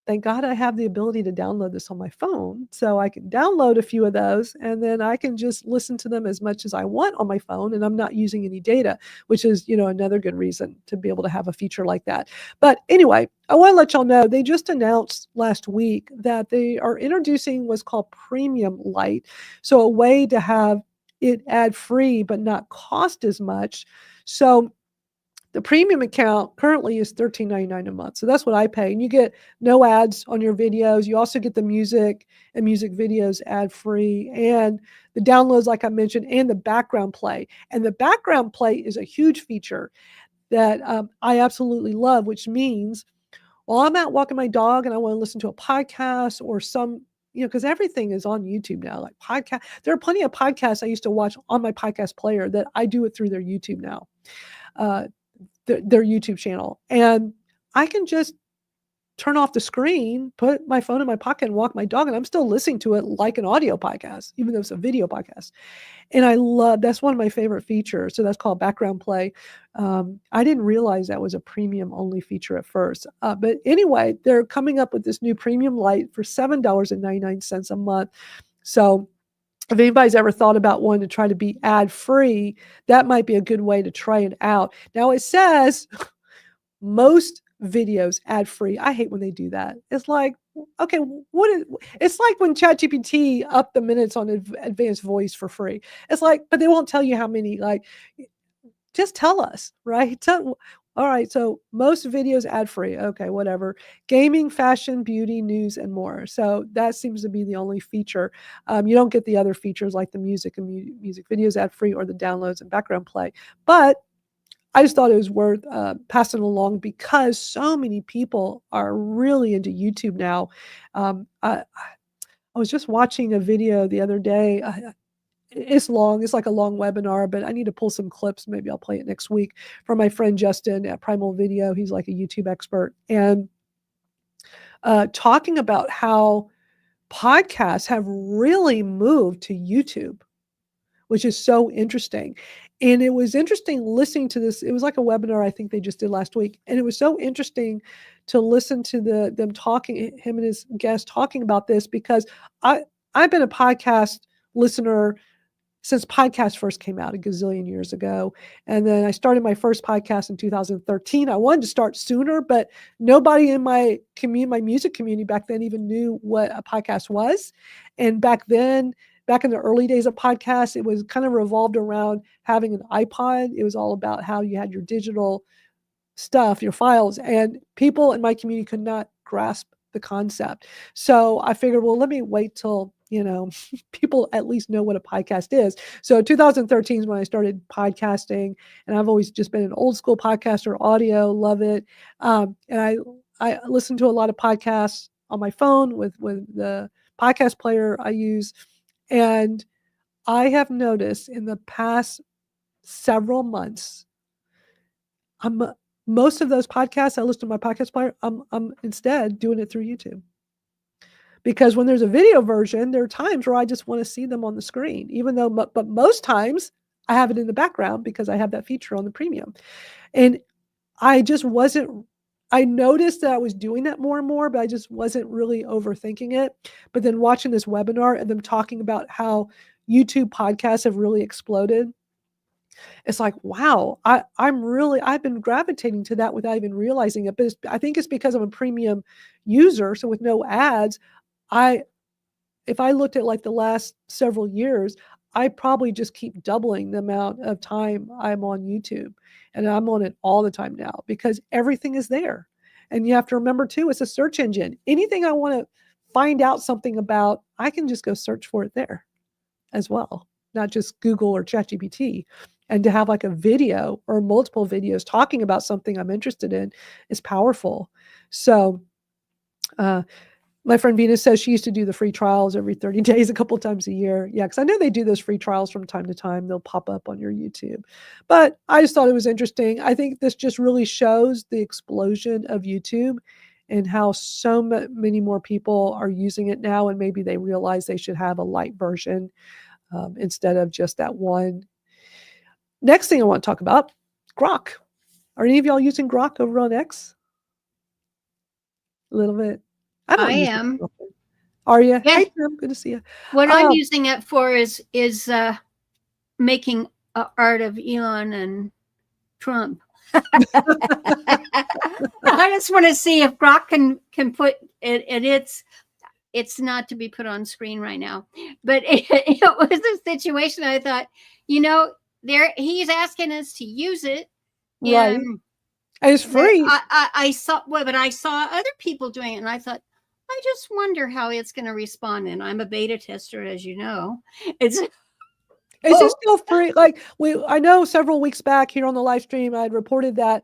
thank God I have the ability to download this on my phone. So I can download a few of those and then I can just listen to them as much as I want on my phone and I'm not using any data, which is, another good reason to be able to have a feature like that. But anyway, I want to let y'all know they just announced last week that they are introducing what's called Premium Lite. So a way to have it ad free but not cost as much. So the premium account currently is $13.99 a month. So that's what I pay. And you get no ads on your videos. You also get the music and music videos ad free and the downloads, like I mentioned, and the background play. And the background play is a huge feature that I absolutely love, which means while I'm out walking my dog and I want to listen to a podcast or some, because everything is on YouTube now, like podcast. There are plenty of podcasts I used to watch on my podcast player that I do it through their YouTube now. Their YouTube channel. And I can just turn off the screen, put my phone in my pocket and walk my dog. And I'm still listening to it like an audio podcast, even though it's a video podcast. And that's one of my favorite features. So that's called background play. I didn't realize that was a premium only feature at first. But anyway, they're coming up with this new Premium Lite for $7.99 a month. So if anybody's ever thought about wanting to try to be ad free, that might be a good way to try it out. Now it says most videos ad free. I hate when they do that. It's like, okay, it's like when ChatGPT upped the minutes on advanced voice for free. It's like, but they won't tell you how many, like, just tell us, right? All right, so most videos ad-free. Okay, whatever. Gaming, fashion, beauty, news, and more. So that seems to be the only feature. You don't get the other features like the music and music videos ad-free or the downloads and background play. But I just thought it was worth passing along because so many people are really into YouTube now. I was just watching a video the other day. It's long. It's like a long webinar, but I need to pull some clips. Maybe I'll play it next week from my friend Justin at Primal Video. He's like a YouTube expert and talking about how podcasts have really moved to YouTube, which is so interesting. And it was interesting listening to this. It was like a webinar I think they just did last week. And it was so interesting to listen to them talking, him and his guest talking about this because I've been a podcast listener since podcasts first came out a gazillion years ago. And then I started my first podcast in 2013. I wanted to start sooner, but nobody in my music community back then even knew what a podcast was. And back then, back in the early days of podcasts, it was kind of revolved around having an iPod. It was all about how you had your digital stuff, your files, and people in my community could not grasp the concept. So I figured, well, let me wait till people at least know what a podcast is. So 2013 is when I started podcasting, and I've always just been an old school podcaster, audio, love it. And I listen to a lot of podcasts on my phone with the podcast player I use. And I have noticed in the past several months, most of those podcasts I listen to my podcast player, I'm instead doing it through YouTube. Because when there's a video version, there are times where I just want to see them on the screen, but most times I have it in the background because I have that feature on the premium. And I noticed that I was doing that more and more, but I just wasn't really overthinking it. But then watching this webinar and them talking about how YouTube podcasts have really exploded, it's like, wow, I've been gravitating to that without even realizing it. But I think it's because I'm a premium user. So with no ads, if I looked at like the last several years, I probably just keep doubling the amount of time I'm on YouTube, and I'm on it all the time now because everything is there. And you have to remember too, it's a search engine. Anything I want to find out something about, I can just go search for it there as well, not just Google or ChatGPT. And to have like a video or multiple videos talking about something I'm interested in is powerful. So, my friend Venus says she used to do the free trials every 30 days, a couple of times a year. Yeah, because I know they do those free trials from time to time. They'll pop up on your YouTube. But I just thought it was interesting. I think this just really shows the explosion of YouTube and how so many more people are using it now. And maybe they realize they should have a light version instead of just that one. Next thing I want to talk about, Grok. Are any of y'all using Grok over on X? A little bit. I don't I use it am. often. Are you? Yeah. Hey, Tim, good to see you. What I'm Um, using it for is making art of Elon and Trump. I just want to see if Grok can put it, and it's not to be put on screen right now, but it was a situation. I thought, there he's asking us to use it, right. and It's free. I saw, well, but I saw other people doing it, and I thought, I just wonder how it's going to respond. And I'm a beta tester, as you know. It's Is it still free? Like I know several weeks back here on the live stream, I had reported that,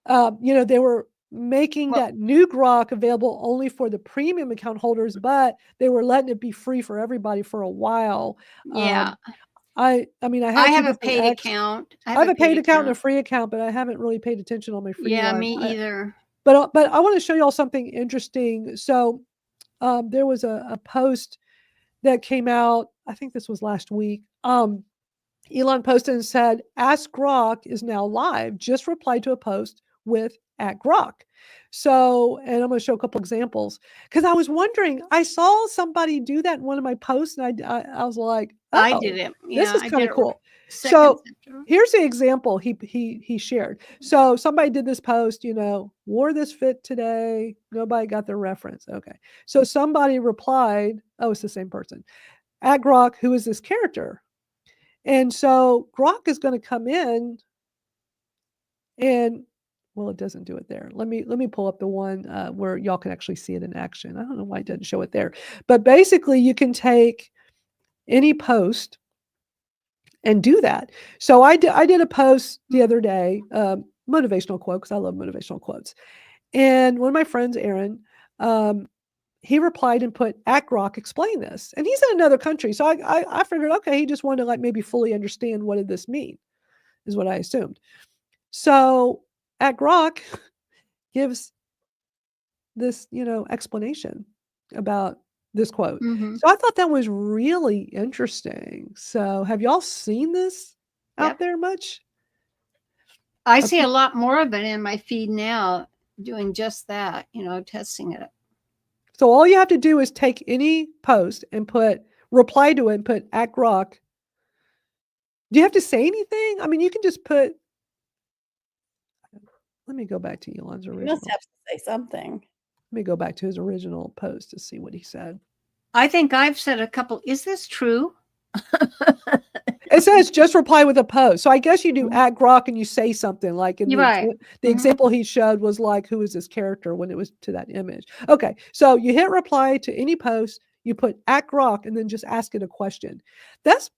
they were making that new Grok available only for the premium account holders, but they were letting it be free for everybody for a while. yeah. I mean, I I have have a paid account. I have a paid account and a free account, but I haven't really paid attention on my free Yeah, one. me either. But I want to show y'all something interesting. So there was a post that came out. I think this was last week. Elon posted and said, "Ask Grok is now live. Just reply to a post with @Grok." So, and I'm going to show a couple examples because I was wondering. I saw somebody do that in one of my posts, and I was like, "Oh, I did it. this Yeah, is I kind did of it cool." seconds So after. here's the example he shared. So somebody did this post, wore this fit today. Nobody got the reference. Okay. So somebody replied, oh, it's the same person. @Grok, who is this character? And so Grok is going to come in and, well, it doesn't do it there. Let me pull up the one where y'all can actually see it in action. I don't know why it doesn't show it there. But basically you can take any post and do that. So I did a post the other day, motivational quote, because I love motivational quotes. And one of my friends, Aaron, he replied and put @Grok explain this. And he's in another country. So I figured, okay, he just wanted to like maybe fully understand what did this mean, is what I assumed. So @Grok gives this, explanation about this quote. Mhm. So I thought that was really interesting. So have y'all seen this out Yep. there much? I see a lot more of it in my feed now, doing just that, testing it. So all you have to do is take any post and reply to it and put @Grok. Do you have to say anything? I mean, you can just put, let me go back to Elon's You original. must have to say something. Let me go back to his original post to see what he said. I think I've said a couple. Is this true? It says just reply with a post. So I guess you do @Grok and you say something like in You're right. the example he showed was like, who is this character when it was to that image? Okay. So you hit reply to any post, you put @Grok and then just ask it a question. That's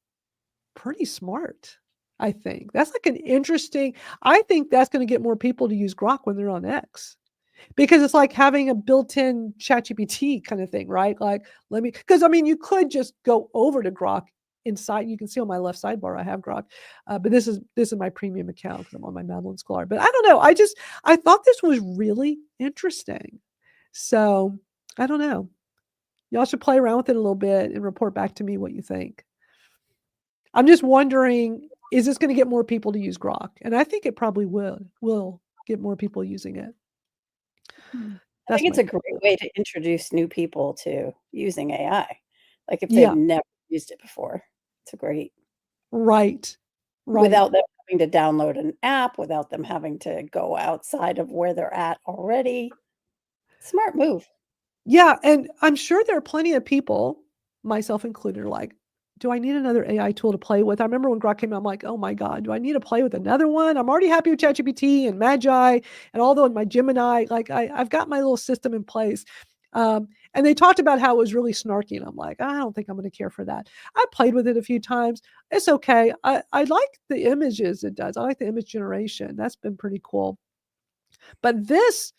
pretty smart. I think that's like I think that's going to get more people to use Grok when they're on X. Because it's like having a built-in ChatGPT kind of thing, right? Like, because I mean, you could just go over to Grok inside. You can see on my left sidebar, I have Grok, but this is my premium account because I'm on my Madalyn Scholar. But I don't know. I thought this was really interesting. So I don't know. Y'all should play around with it a little bit and report back to me what you think. I'm just wondering, is this going to get more people to use Grok? And I think it probably will get more people using it. I think it's a great way to introduce new people to using AI. Like if Yeah. they've never used it before. It's a great. Right. Without them having to download an app, without them having to go outside of where they're at already. Smart move. Yeah, and I'm sure there are plenty of people, myself included, are like, do I need another AI tool to play with? I remember when Grok came out, I'm like, oh my God, do I need to play with another one? I'm already happy with ChatGPT and Magi, and although in my Gemini, like I've got my little system in place. And they talked about how it was really snarky, and I'm like, I don't think I'm going to care for that. I played with it a few times. It's okay. I like the images it does. I like the image generation. That's been pretty cool. But this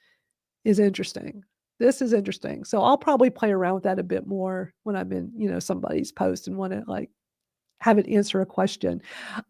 is interesting. This is interesting. So I'll probably play around with that a bit more when I'm in, somebody's post and want to like have it answer a question.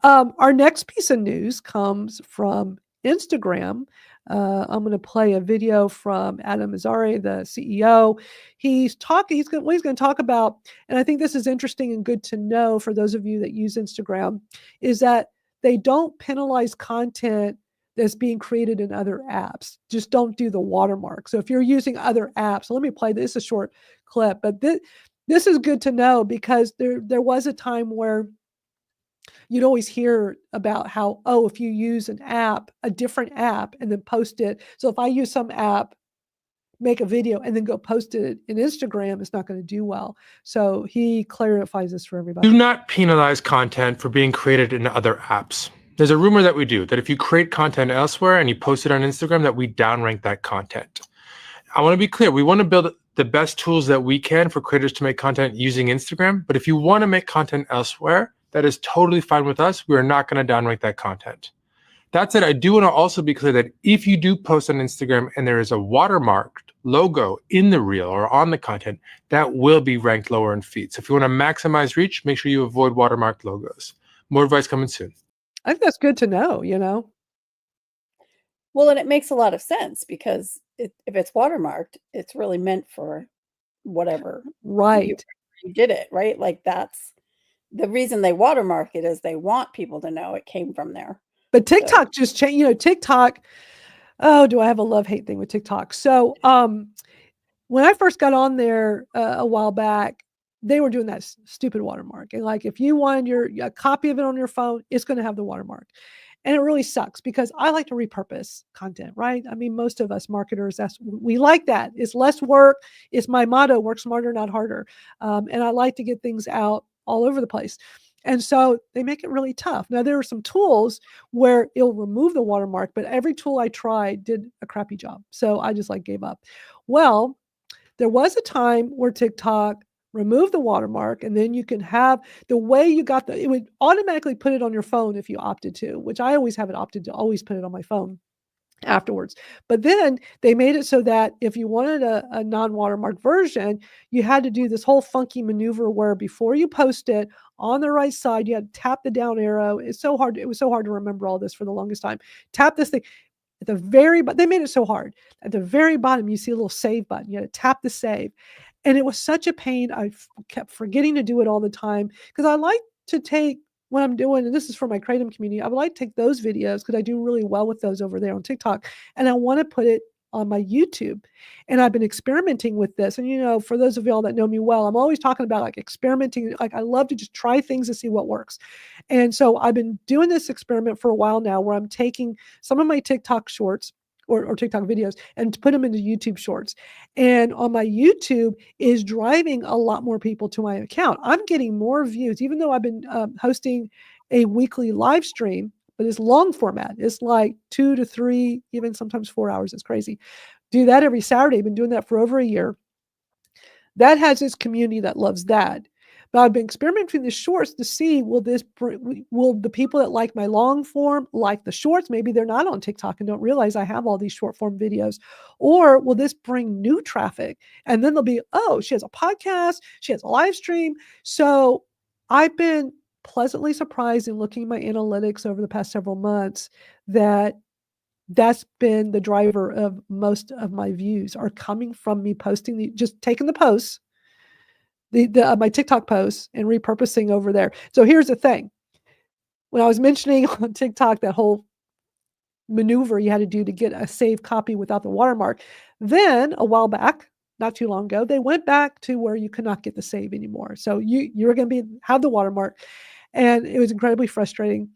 Our next piece of news comes from Instagram. I'm going to play a video from Adam Azari, the CEO. He's going to talk about, and I think this is interesting and good to know for those of you that use Instagram, is that they don't penalize content that's being created in other apps. Just don't do the watermark. So if you're using other apps, so let me play this, a short clip, but this is good to know because there was a time where you'd always hear about how, oh, if you use an app, a different app, and then post it. So if I use some app, make a video, and then go post it in Instagram, it's not going to do well. So he clarifies this for everybody. Do not penalize content for being created in other apps. There's a rumor that we do, that if you create content elsewhere and you post it on Instagram, that we downrank that content. I want to be clear. We want to build the best tools that we can for creators to make content using Instagram. But if you want to make content elsewhere, that is totally fine with us. We are not going to downrank that content. That said, I do want to also be clear that if you do post on Instagram and there is a watermarked logo in the reel or on the content, that will be ranked lower in feed. So if you want to maximize reach, make sure you avoid watermarked logos. More advice coming soon. I think that's good to know, you know? Well, and it makes a lot of sense because if it's watermarked, it's really meant for whatever Right. you did it, right? Like that's the reason they watermark it is they want people to know it came from there. But TikTok just changed, you know, TikTok. Oh, do I have a love-hate thing with TikTok? So when I first got on there a while back, they were doing that stupid watermark. And like, if you wanted a copy of it on your phone, it's going to have the watermark. And it really sucks because I like to repurpose content, right? I mean, most of us marketers, we like that. It's less work. It's my motto, work smarter, not harder. And I like to get things out all over the place. And so they make it really tough. Now, there are some tools where it'll remove the watermark, but every tool I tried did a crappy job. So I just gave up. Well, there was a time where TikTok removed the watermark, and then you can have the way you got it would automatically put it on your phone if you opted to, which I always have it opted to always put it on my phone afterwards. But then they made it so that if you wanted a non-watermark version, you had to do this whole funky maneuver where before you post it on the right side, you had to tap the down arrow. It's so hard. It was so hard to remember all this for the longest time. Tap this thing at the very bottom. They made it so hard. At the very bottom, you see a little save button. You had to tap the save. And it was such a pain. I kept forgetting to do it all the time because I like to take what I'm doing, and this is for my Kratom community, I would like to take those videos because I do really well with those over there on TikTok, and I want to put it on my YouTube. And I've been experimenting with this. And, you know, for those of y'all that know me well, I'm always talking about experimenting. I love to just try things to see what works. And so I've been doing this experiment for a while now where I'm taking some of my TikTok shorts or TikTok videos and put them into YouTube shorts. And on my YouTube is driving a lot more people to my account. I'm getting more views, even though I've been hosting a weekly live stream, but it's long format. It's like 2 to 3, even sometimes 4 hours. It's crazy. Do that every Saturday. I've been doing that for over a year. That has its community that loves that. But I've been experimenting with the shorts to see, will the people that like my long form like the shorts? Maybe they're not on TikTok and don't realize I have all these short form videos. Or will this bring new traffic? And then they'll be, oh, she has a podcast, she has a live stream. So I've been pleasantly surprised in looking at my analytics over the past several months that's been the driver of most of my views are coming from me posting just taking the posts, my TikTok posts and repurposing over there. So here's the thing. When I was mentioning on TikTok that whole maneuver you had to do to get a saved copy without the watermark, then a while back, not too long ago, they went back to where you could not get the save anymore. So you're going to have the watermark. And it was incredibly frustrating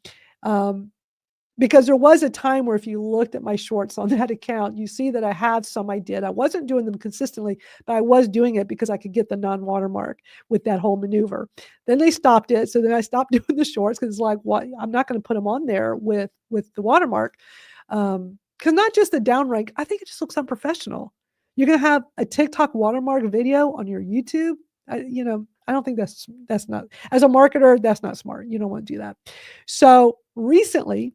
because there was a time where if you looked at my shorts on that account, you see that I have some I did. I wasn't doing them consistently, but I was doing it because I could get the non-watermark with that whole maneuver. Then they stopped it. So then I stopped doing the shorts because it's like, what? I'm not going to put them on there with the watermark. Because not just the downrank, I think it just looks unprofessional. You're going to have a TikTok watermark video on your YouTube. I don't think that's not, as a marketer, that's not smart. You don't want to do that. So recently,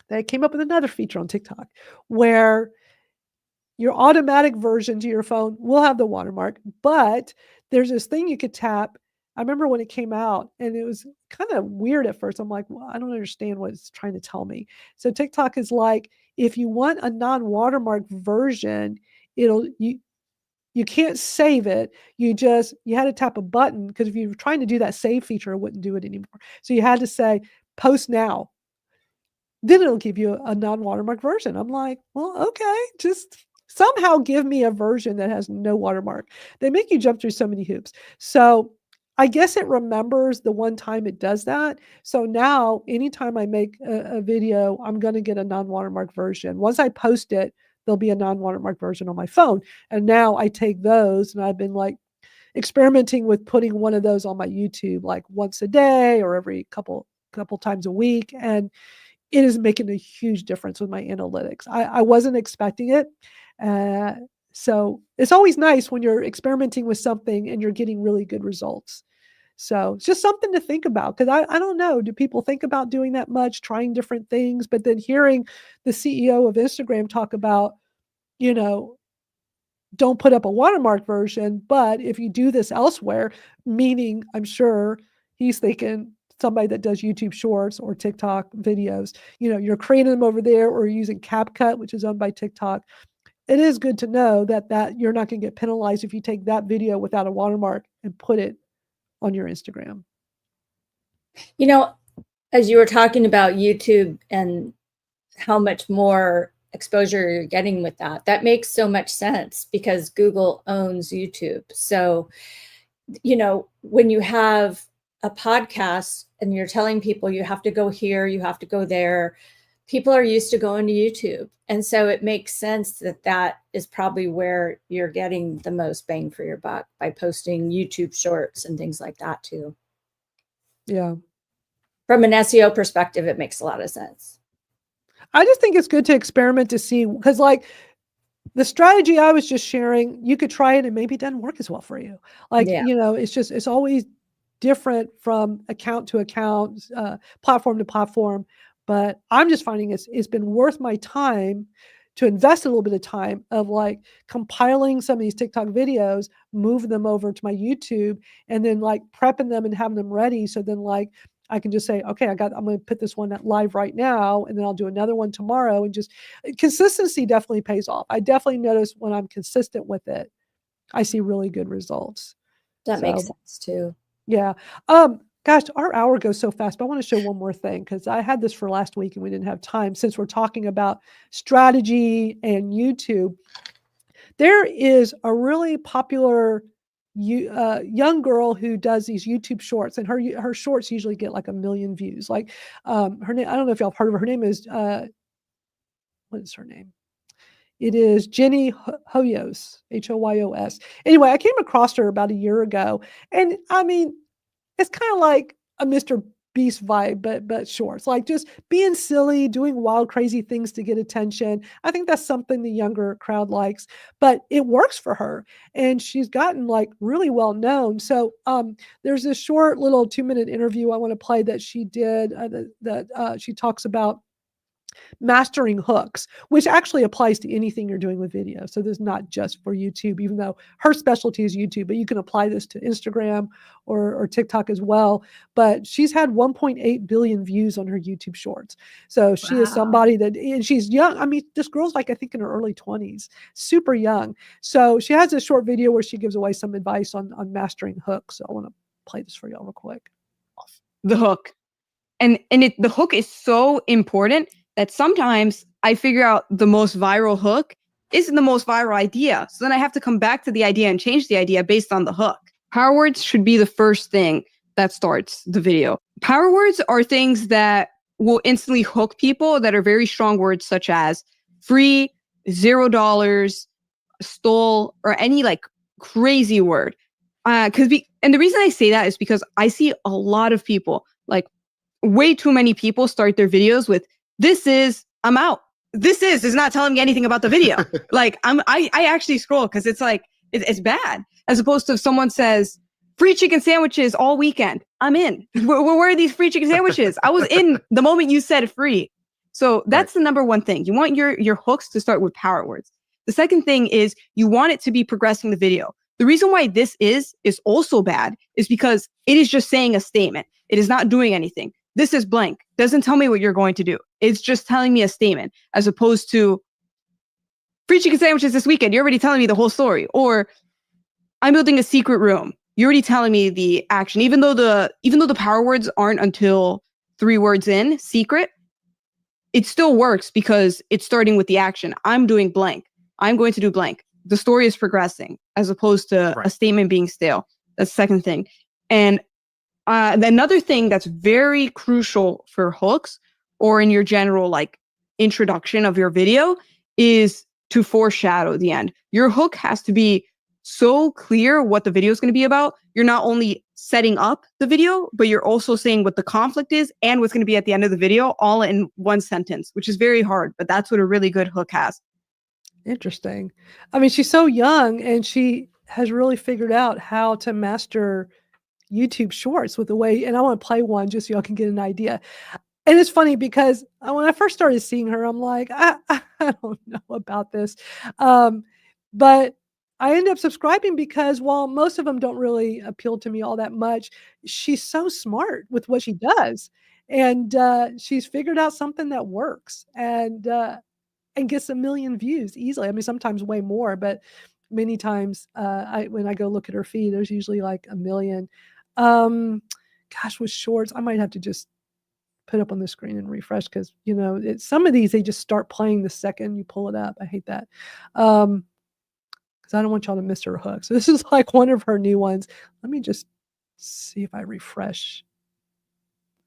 they came up with another feature on TikTok where your automatic version to your phone will have the watermark, but there's this thing you could tap. I remember when it came out and it was kind of weird at first. I'm like, well, I don't understand what it's trying to tell me. So TikTok is like, if you want a non-watermark version, you can't save it. You had to tap a button because if you were trying to do that save feature, it wouldn't do it anymore. So you had to say post now. then it'll give you a non-watermark version. I'm like, well, okay, just somehow give me a version that has no watermark. They make you jump through so many hoops. So I guess it remembers the one time it does that. So now anytime I make a video, I'm going to get a non-watermark version. Once I post it, there'll be a non-watermark version on my phone. And now I take those, and I've been like experimenting with putting one of those on my YouTube like once a day or every couple times a week. And it is making a huge difference with my analytics. I wasn't expecting it. So it's always nice when you're experimenting with something and you're getting really good results. So it's just something to think about, because I don't know, do people think about doing that much, trying different things? But then hearing the CEO of Instagram talk about, don't put up a watermark version, but if you do this elsewhere, meaning I'm sure he's thinking somebody that does YouTube shorts or TikTok videos, you're creating them over there or using CapCut, which is owned by TikTok. It is good to know that you're not going to get penalized if you take that video without a watermark and put it on your Instagram. As you were talking about YouTube and how much more exposure you're getting with that makes so much sense, because Google owns YouTube. So, when you have a podcast and you're telling people you have to go here, you have to go there, people are used to going to YouTube. And so it makes sense that is probably where you're getting the most bang for your buck, by posting YouTube shorts and things like that too. Yeah. From an SEO perspective, it makes a lot of sense. I just think it's good to experiment to see, because like the strategy I was just sharing, you could try it and maybe it doesn't work as well for you. Like, it's always different from account to account, platform to platform. But I'm just finding it's been worth my time to invest a little bit of time of like compiling some of these TikTok videos, move them over to my YouTube, and then like prepping them and having them ready. So then like I can just say, okay, I'm going to put this one live right now, and then I'll do another one tomorrow. And just consistency definitely pays off. I definitely notice when I'm consistent with it, I see really good results. That makes sense too. Yeah. Gosh, our hour goes so fast, but I want to show one more thing, because I had this for last week and we didn't have time. Since we're talking about strategy and YouTube, there is a really popular young girl who does these YouTube shorts, and her shorts usually get like 1 million views. Like her name, I don't know if y'all have heard of her. Her name is what is her name? It is Jenny Hoyos, Hoyos. Anyway, I came across her about a year ago, and I mean, it's kind of like a Mr. Beast vibe, but shorts, like just being silly, doing wild, crazy things to get attention. I think that's something the younger crowd likes, but it works for her, and she's gotten like really well known. So there's this short little 2-minute interview I want to play that she did that she talks about mastering hooks, which actually applies to anything you're doing with video. So this is not just for YouTube, even though her specialty is YouTube, but you can apply this to Instagram or TikTok as well. But she's had 1.8 billion views on her YouTube shorts. So she is somebody and she's young. I mean, this girl's like, I think in her early 20s, super young. So she has a short video where she gives away some advice on mastering hooks. So I want to play this for y'all real quick. The hook. And the hook is so important that sometimes I figure out the most viral hook isn't the most viral idea. So then I have to come back to the idea and change the idea based on the hook. Power words should be the first thing that starts the video. Power words are things that will instantly hook people, that are very strong words, such as free, $0, stole, or any like crazy word. And the reason I say that is because I see a lot of people, like way too many people, start their videos with I'm out. This is not telling me anything about the video. Like I actually scroll because it's like, it's bad. As opposed to if someone says free chicken sandwiches all weekend, I'm in. Where are these free chicken sandwiches? I was in the moment you said free. So that's the number one thing. You want your hooks to start with power words. The second thing is you want it to be progressing the video. The reason why this is also bad is because it is just saying a statement. It is not doing anything. This is blank. Doesn't tell me what you're going to do. It's just telling me a statement, as opposed to free chicken sandwiches this weekend. You're already telling me the whole story. Or I'm building a secret room. You're already telling me the action. Even though the power words aren't until 3 words in, secret, it still works because it's starting with the action. I'm doing blank. I'm going to do blank. The story is progressing as opposed to Right. a statement being stale. That's the second thing. And another thing that's very crucial for hooks or in your general like introduction of your video is to foreshadow the end. Your hook has to be so clear what the video is going to be about. You're not only setting up the video, but you're also saying what the conflict is and what's going to be at the end of the video all in one sentence, which is very hard, but that's what a really good hook has. Interesting. I mean, she's so young and she has really figured out how to master YouTube Shorts with the way, and I want to play one just so y'all can get an idea. And it's funny because when I first started seeing her, I'm like, I don't know about this. But I ended up subscribing because while most of them don't really appeal to me all that much, she's so smart with what she does. And she's figured out something that works and gets 1 million views easily. I mean, sometimes way more, but many times when I go look at her feed, there's usually like 1 million. Gosh, with Shorts, I might have to just put up on the screen and refresh because, you know, some of these, they just start playing the second you pull it up. I hate that. Because I don't want y'all to miss her hook. So this is like one of her new ones. Let me just see if I refresh.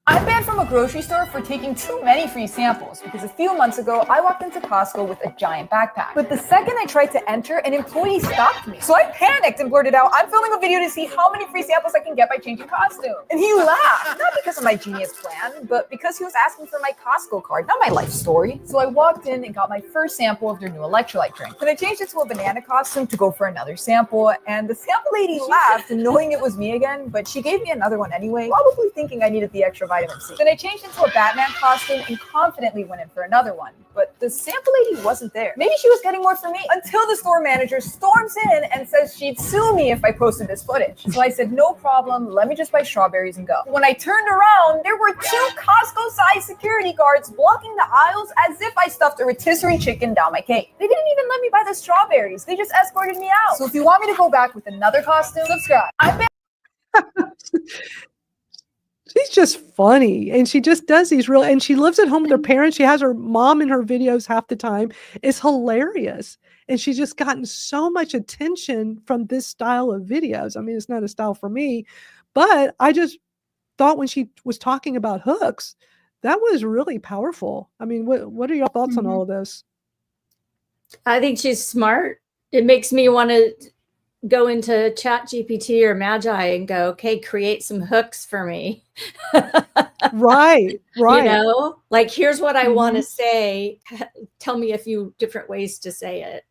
I'm banned from a grocery store for taking too many free samples because a few months ago, I walked into Costco with a giant backpack. But the second I tried to enter, an employee stopped me. So I panicked and blurted out, I'm filming a video to see how many free samples I can get by changing costume. And he laughed, not because of my genius plan, but because he was asking for my Costco card, not my life story. So I walked in and got my first sample of their new electrolyte drink. Then I changed it to a banana costume to go for another sample, and the sample lady laughed, knowing it was me again, but she gave me another one anyway, probably thinking I needed the extra vitamin C. Then I changed into a Batman costume and confidently went in for another one. But the sample lady wasn't there. Maybe she was getting more for me. Until the store manager storms in and says she'd sue me if I posted this footage. So I said, no problem, let me just buy strawberries and go. When I turned around, there were 2 Costco-sized security guards blocking the aisles as if I stuffed a rotisserie chicken down my cake. They didn't even let me buy the strawberries. They just escorted me out. So if you want me to go back with another costume, subscribe. She's just funny. And she just does these real, and she lives at home with her parents. She has her mom in her videos half the time. It's hilarious. And she's just gotten so much attention from this style of videos. I mean, it's not a style for me, but I just thought when she was talking about hooks, that was really powerful. I mean, what are your thoughts on all of this? I think she's smart. It makes me want to go into ChatGPT or Magi and go, okay, create some hooks for me. Right. You know, like, here's what I want to say. Tell me a few different ways to say it.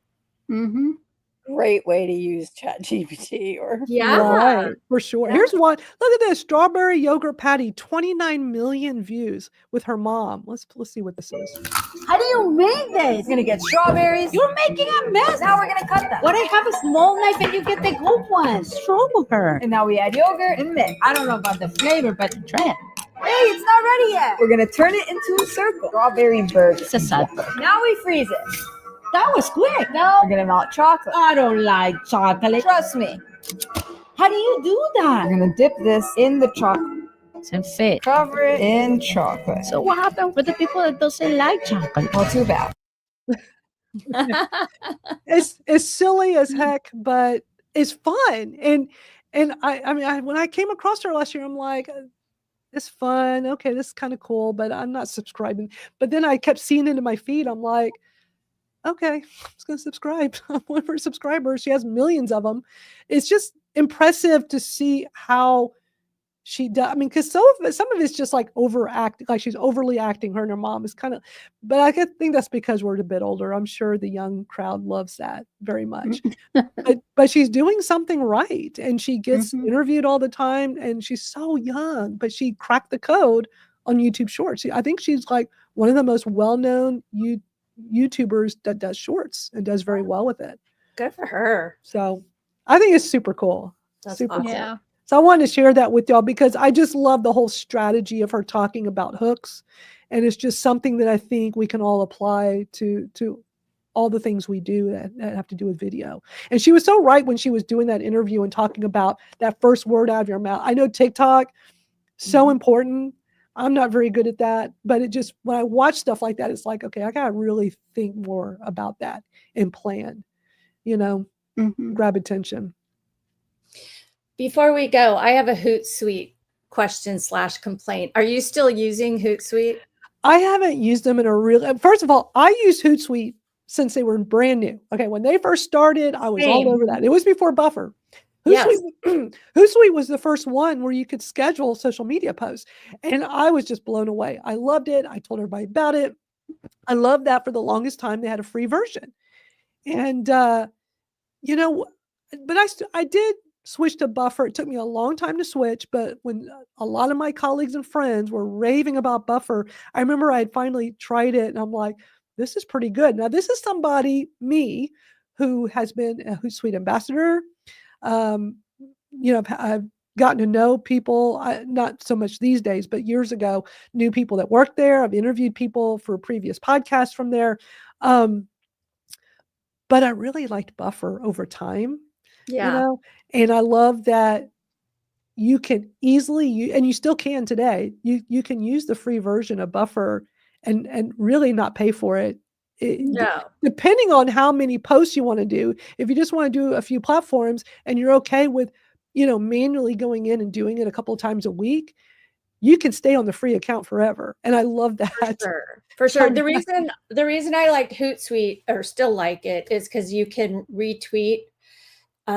Great way to use ChatGPT or Right, for sure. Yeah. Here's one. Look at this strawberry yogurt patty, 29 million views with her mom. Let's see what this is. How do you make this? We're gonna get strawberries. You're making a mess. Now we're gonna cut them. What I have a small knife and you get the good one. What's wrong with her? And now we add yogurt and mix. I don't know about the flavor, but try it. Hey, it's not ready yet. We're gonna turn it into a circle. Strawberry burger. It's a sad. Now we freeze it. That was quick. Now we're gonna melt chocolate. I don't like chocolate. Trust me. How do you do that? We're gonna dip this in the chocolate. Doesn't fit. Cover it in chocolate. So what happened with the people that doesn't like chocolate? Not too bad. It's silly as heck, but it's fun. And I mean, when I came across her last year, I'm like, it's fun. Okay, this is kind of cool, but I'm not subscribing. But then I kept seeing it in my feed. I'm like, okay, I'm just going to subscribe. I'm one of her subscribers. She has millions of them. It's just impressive to see how she does. I mean, because some of it's just like overacting, like she's overly acting. Her and her mom is kind of, but I think that's because we're a bit older. I'm sure the young crowd loves that very much. but she's doing something right, and she gets interviewed all the time, and she's so young, but she cracked the code on YouTube Shorts. I think she's like one of the most well-known YouTubers that does shorts and does very well with it. Good for her. So I think it's super cool. That's super awesome. cool. Yeah. So I wanted to share that with y'all because I just love the whole strategy of her talking about hooks. And it's just something that I think we can all apply to all the things we do that have to do with video. And she was so right when she was doing that interview and talking about that first word out of your mouth. I know TikTok, so important, I'm not very good at that, but it just, when I watch stuff like that, it's like, okay, I got to really think more about that and plan, grab attention. Before we go, I have a Hootsuite question/complaint. Are you still using Hootsuite? I haven't used them in a real, first of all, I use Hootsuite since they were brand new. Okay. When they first started, I was all Same. over that. It was before Buffer. Yes. Hootsuite was the first one where you could schedule social media posts. And I was just blown away. I loved it. I told everybody about it. I loved that for the longest time. They had a free version. And, but I did switch to Buffer. It took me a long time to switch, but when a lot of my colleagues and friends were raving about Buffer, I remember I had finally tried it and I'm like, this is pretty good. Now, this is somebody, me, who has been a Hootsuite ambassador. I've gotten to know people, not so much these days, but years ago, knew people that worked there. I've interviewed people for previous podcasts from there. But I really liked Buffer over time, Yeah. and I love that you can easily, and you still can today, you can use the free version of Buffer and really not pay for it. No. Depending on how many posts you want to do, if you just want to do a few platforms and you're okay with, manually going in and doing it a couple of times a week, you can stay on the free account forever. And I love that. For sure. The reason I liked Hootsuite, or still like it, is because you can retweet.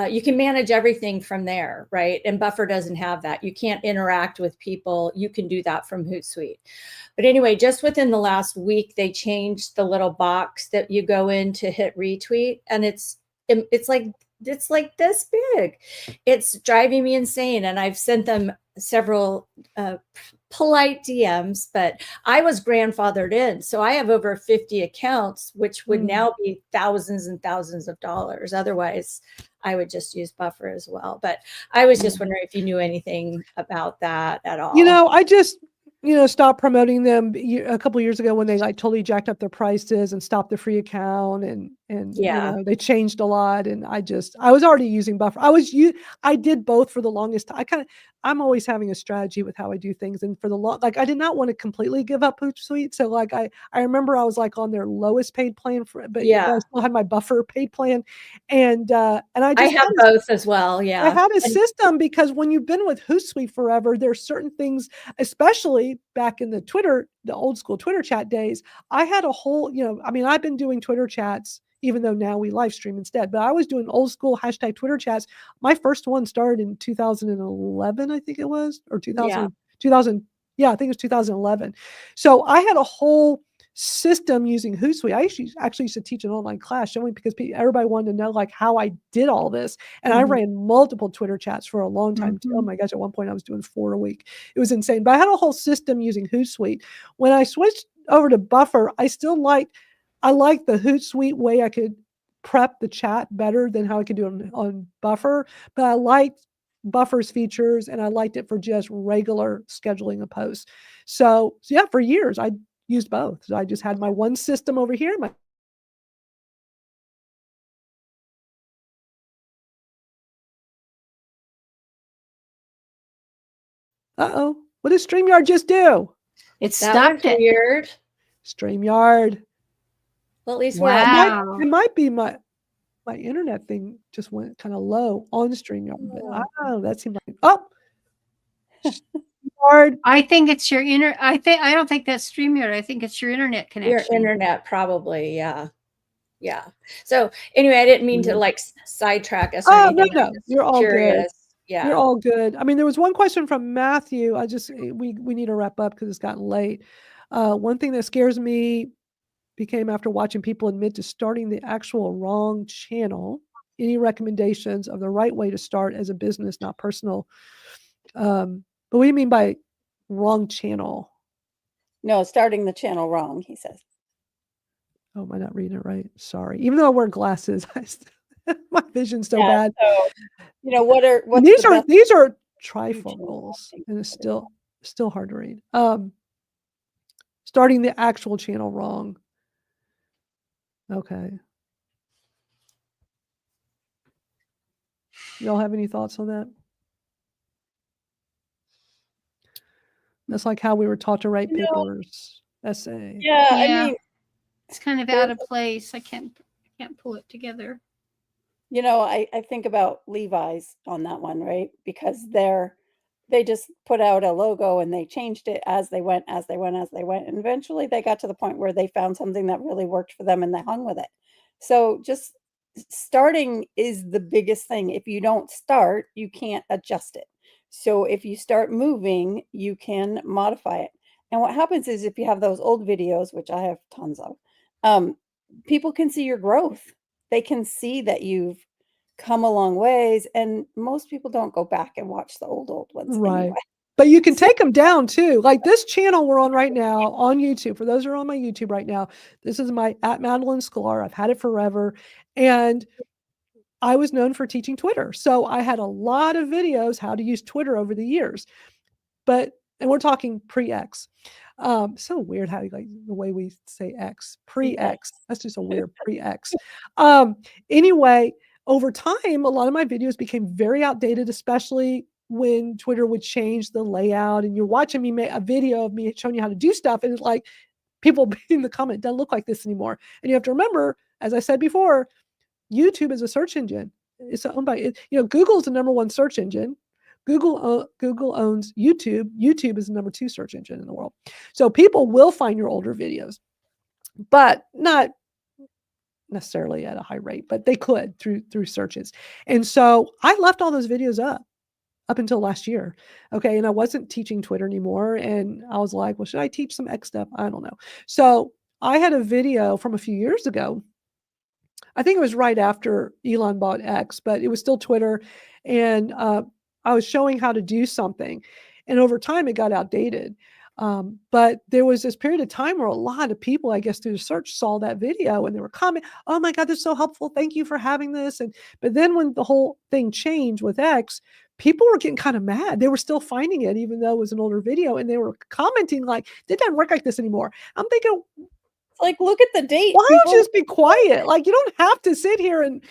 You can manage everything from there, right? And Buffer doesn't have that. You can't interact with people. You can do that from Hootsuite. But anyway, just within the last week, they changed the little box that you go in to hit retweet, and it's like this big. It's driving me insane. And I've sent them several polite DMs, but I was grandfathered in. So I have over 50 accounts, which would now be thousands and thousands of dollars. Otherwise, I would just use Buffer as well. But I was just wondering if you knew anything about that at all. I just, stopped promoting them a couple of years ago when they totally jacked up their prices and stopped the free account, and they changed a lot. And I was already using Buffer. I did both for the longest time. I'm always having a strategy with how I do things. And for I did not want to completely give up Hootsuite. So I remember I was on their lowest paid plan but I still had my Buffer paid plan. And I have both as well. Yeah. I had a system, because when you've been with Hootsuite forever, there are certain things, especially back in the old school Twitter chat days, I had a whole, I've been doing Twitter chats, even though now we live stream instead, but I was doing old school hashtag Twitter chats. My first one started in 2011, I think it was, or 2000, yeah, I think it was 2011. So I had a whole system using Hootsuite. I actually used to teach an online class showing, because everybody wanted to know how I did all this. And I ran multiple Twitter chats for a long time too. Oh my gosh, at one point I was doing 4 a week. It was insane. But I had a whole system using Hootsuite. When I switched over to Buffer, I liked the Hootsuite way I could prep the chat better than how I could do it on Buffer. But I liked Buffer's features, and I liked it for just regular scheduling a post. So yeah, for years I used both. So I just had my one system over here. Uh-oh. What did StreamYard just do? It That stopped was it. weird. StreamYard. Well, at least Wow. It might be my internet thing just went kind of low on StreamYard. But that seemed like, StreamYard. I think it's your I don't think that's StreamYard. I think it's your internet connection. Your internet, probably. Yeah. Yeah. So anyway, I didn't mean to sidetrack us or anything. No. You're all good. Yeah. You're all good. There was one question from Matthew. We need to wrap up because it's gotten late. One thing that scares me became after watching people admit to starting the actual wrong channel. Any recommendations of the right way to start as a business, not personal? But what do you mean by wrong channel? No, starting the channel wrong, he says. Oh, am I not reading it right? Sorry. Even though I wear glasses, my vision's so bad. So, these are trifocals, and it's still hard to read. Starting the actual channel wrong. Okay. Y'all have any thoughts on that? That's like how we were taught to write You know, papers, essay. Yeah, I Yeah. mean, It's kind of out of place. I can't pull it together. you know, I think about Levi's on that one, right? Because they just put out a logo and they changed it as they went, as they went, as they went. And eventually they got to the point where they found something that really worked for them and they hung with it. So just starting is the biggest thing. If you don't start, you can't adjust it. So if you start moving, you can modify it. And what happens is if you have those old videos, which I have tons of, people can see your growth. They can see that you've come a long ways, and most people don't go back and watch the old ones Right. anyway. But you can take them down too. Like this channel we're on right now on YouTube. For those who are on my YouTube right now, this is my at Madalyn Skool. I've had it forever. And I was known for teaching Twitter. So I had a lot of videos how to use Twitter over the years. And we're talking pre-X. So weird how like the way we say X, pre-X. That's just a weird pre-X. Anyway, over time, a lot of my videos became very outdated, especially when Twitter would change the layout and you're watching me make a video of me showing you how to do stuff. And it's like people in the comment, doesn't look like this anymore. And you have to remember, as I said before, YouTube is a search engine. It's owned by, Google is the number one search engine. Google owns YouTube. YouTube is the number 2 search engine in the world. So people will find your older videos, but not necessarily at a high rate, but they could through searches. And so I left all those videos up until last year. Okay. And I wasn't teaching Twitter anymore. And I was like, well, should I teach some X stuff? I don't know. So I had a video from a few years ago. I think it was right after Elon bought X, but it was still Twitter. And I was showing how to do something. And over time, it got outdated. But there was this period of time where a lot of people, I guess, through the search saw that video and they were commenting, oh my God, this is so helpful. Thank you for having this. But then when the whole thing changed with X, people were getting kind of mad. They were still finding it, even though it was an older video. And they were commenting like, it doesn't work like this anymore. I'm thinking, like, look at the date. Why don't you just be quiet? Like, you don't have to sit here and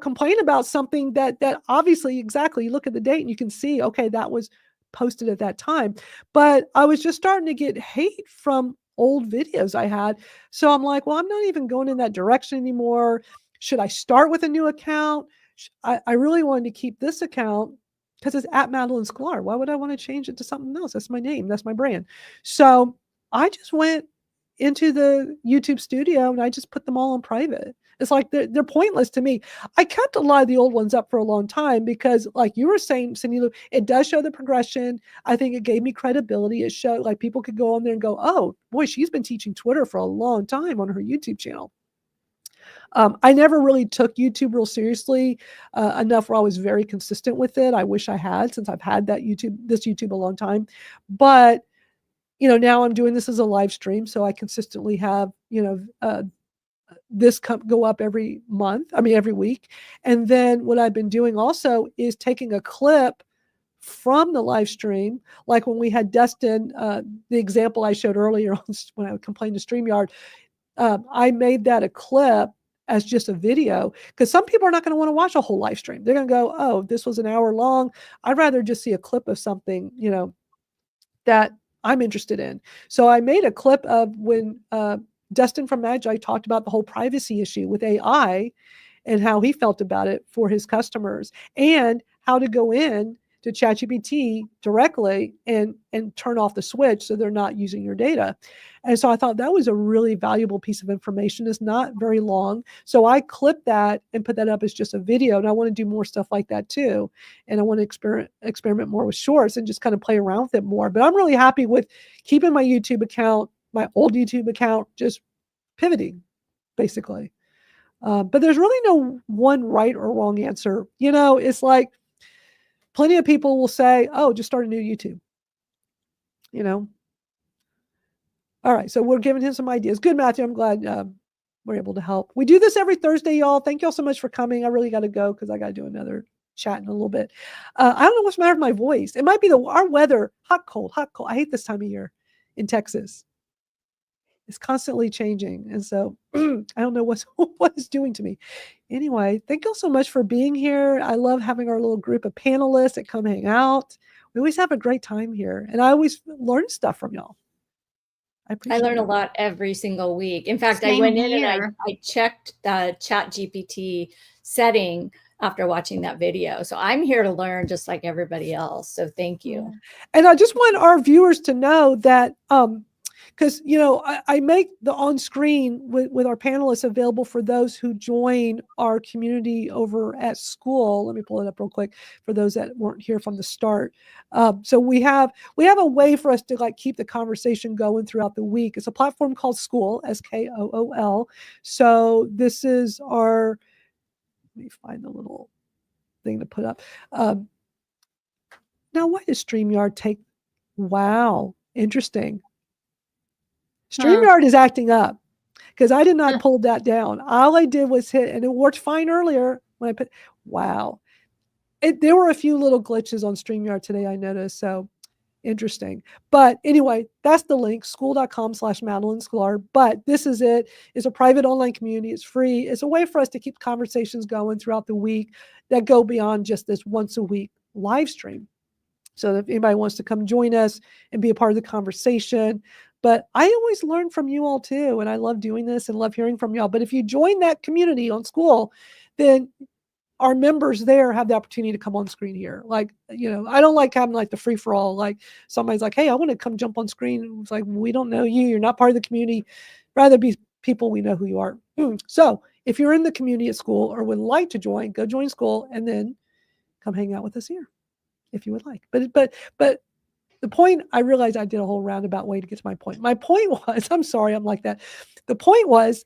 complain about something that obviously, exactly, you look at the date and you can see, okay, that was posted at that time. But I was just starting to get hate from old videos I had. So I'm like, well, I'm not even going in that direction anymore. Should I start with a new account? I really wanted to keep this account because it's at Madalyn Skool. Why would I want to change it to something else? That's my name. That's my brand. So I just went into the YouTube studio and I just put them all on private. It's like they're pointless to me. I kept a lot of the old ones up for a long time because, like you were saying, Cindy Lou, it does show the progression. I think it gave me credibility. It showed like people could go on there and go, oh boy, she's been teaching Twitter for a long time on her YouTube channel. I never really took YouTube real seriously enough where I was very consistent with it. I wish I had, since I've had this YouTube a long time. But now I'm doing this as a live stream, so I consistently have, this go up every week. And then what I've been doing also is taking a clip from the live stream, like when we had Dustin, the example I showed earlier when I complained to StreamYard, I made that a clip as just a video because some people are not going to want to watch a whole live stream. They're going to go, oh, this was an hour long. I'd rather just see a clip of something, that I'm interested in. So I made a clip of when Dustin from Magi talked about the whole privacy issue with AI and how he felt about it for his customers and how to go in to ChatGPT directly and turn off the switch so they're not using your data. And so I thought that was a really valuable piece of information. It's not very long. So I clipped that and put that up as just a video. And I want to do more stuff like that too. And I want to experiment more with shorts and just kind of play around with it more. But I'm really happy with keeping my YouTube account, my old YouTube account, just pivoting basically. But there's really no one right or wrong answer. It's like plenty of people will say, oh, just start a new YouTube. All right, so we're giving him some ideas. Good, Matthew. I'm glad we're able to help. We do this every Thursday, y'all. Thank y'all so much for coming. I really got to go because I got to do another chat in a little bit. I don't know what's the matter with my voice. It might be our weather. Hot, cold. I hate this time of year in Texas. It's constantly changing. And so I don't know what it's doing to me. Anyway, thank you all so much for being here. I love having our little group of panelists that come hang out. We always have a great time here. And I always learn stuff from y'all. I I appreciate learn a it. lot every single week. In fact, I Same went in and here. I checked the ChatGPT setting after watching that video. So I'm here to learn just like everybody else. So thank you. And I just want our viewers to know that because I make the on screen with our panelists available for those who join our community over at Skool. Let me pull it up real quick for those that weren't here from the start. So we have a way for us to like keep the conversation going throughout the week. It's a platform called Skool, Skool. So this is our. Let me find the little thing to put up. Now, why does StreamYard take? Wow, interesting. StreamYard is acting up because I did not pull that down. All I did was hit, and it worked fine earlier when I put. Wow, there were a few little glitches on StreamYard today I noticed. So interesting. But anyway, that's the link, skool.com/Madalyn Sklar. But this is it. It's a private online community. It's free. It's a way for us to keep conversations going throughout the week that go beyond just this once a week live stream. So if anybody wants to come join us and be a part of the conversation. But I always learn from you all too. And I love doing this and love hearing from y'all. But if you join that community on Skool, then our members there have the opportunity to come on screen here. Like, I don't like having like the free for all. Like somebody's like, hey, I want to come jump on screen. It's like, we don't know you. You're not part of the community. Rather be people we know who you are. So if you're in the community at Skool or would like to join, go join Skool and then come hang out with us here if you would like. But the point, I realized I did a whole roundabout way to get to my point. My point was, I'm sorry, I'm like that. The point was,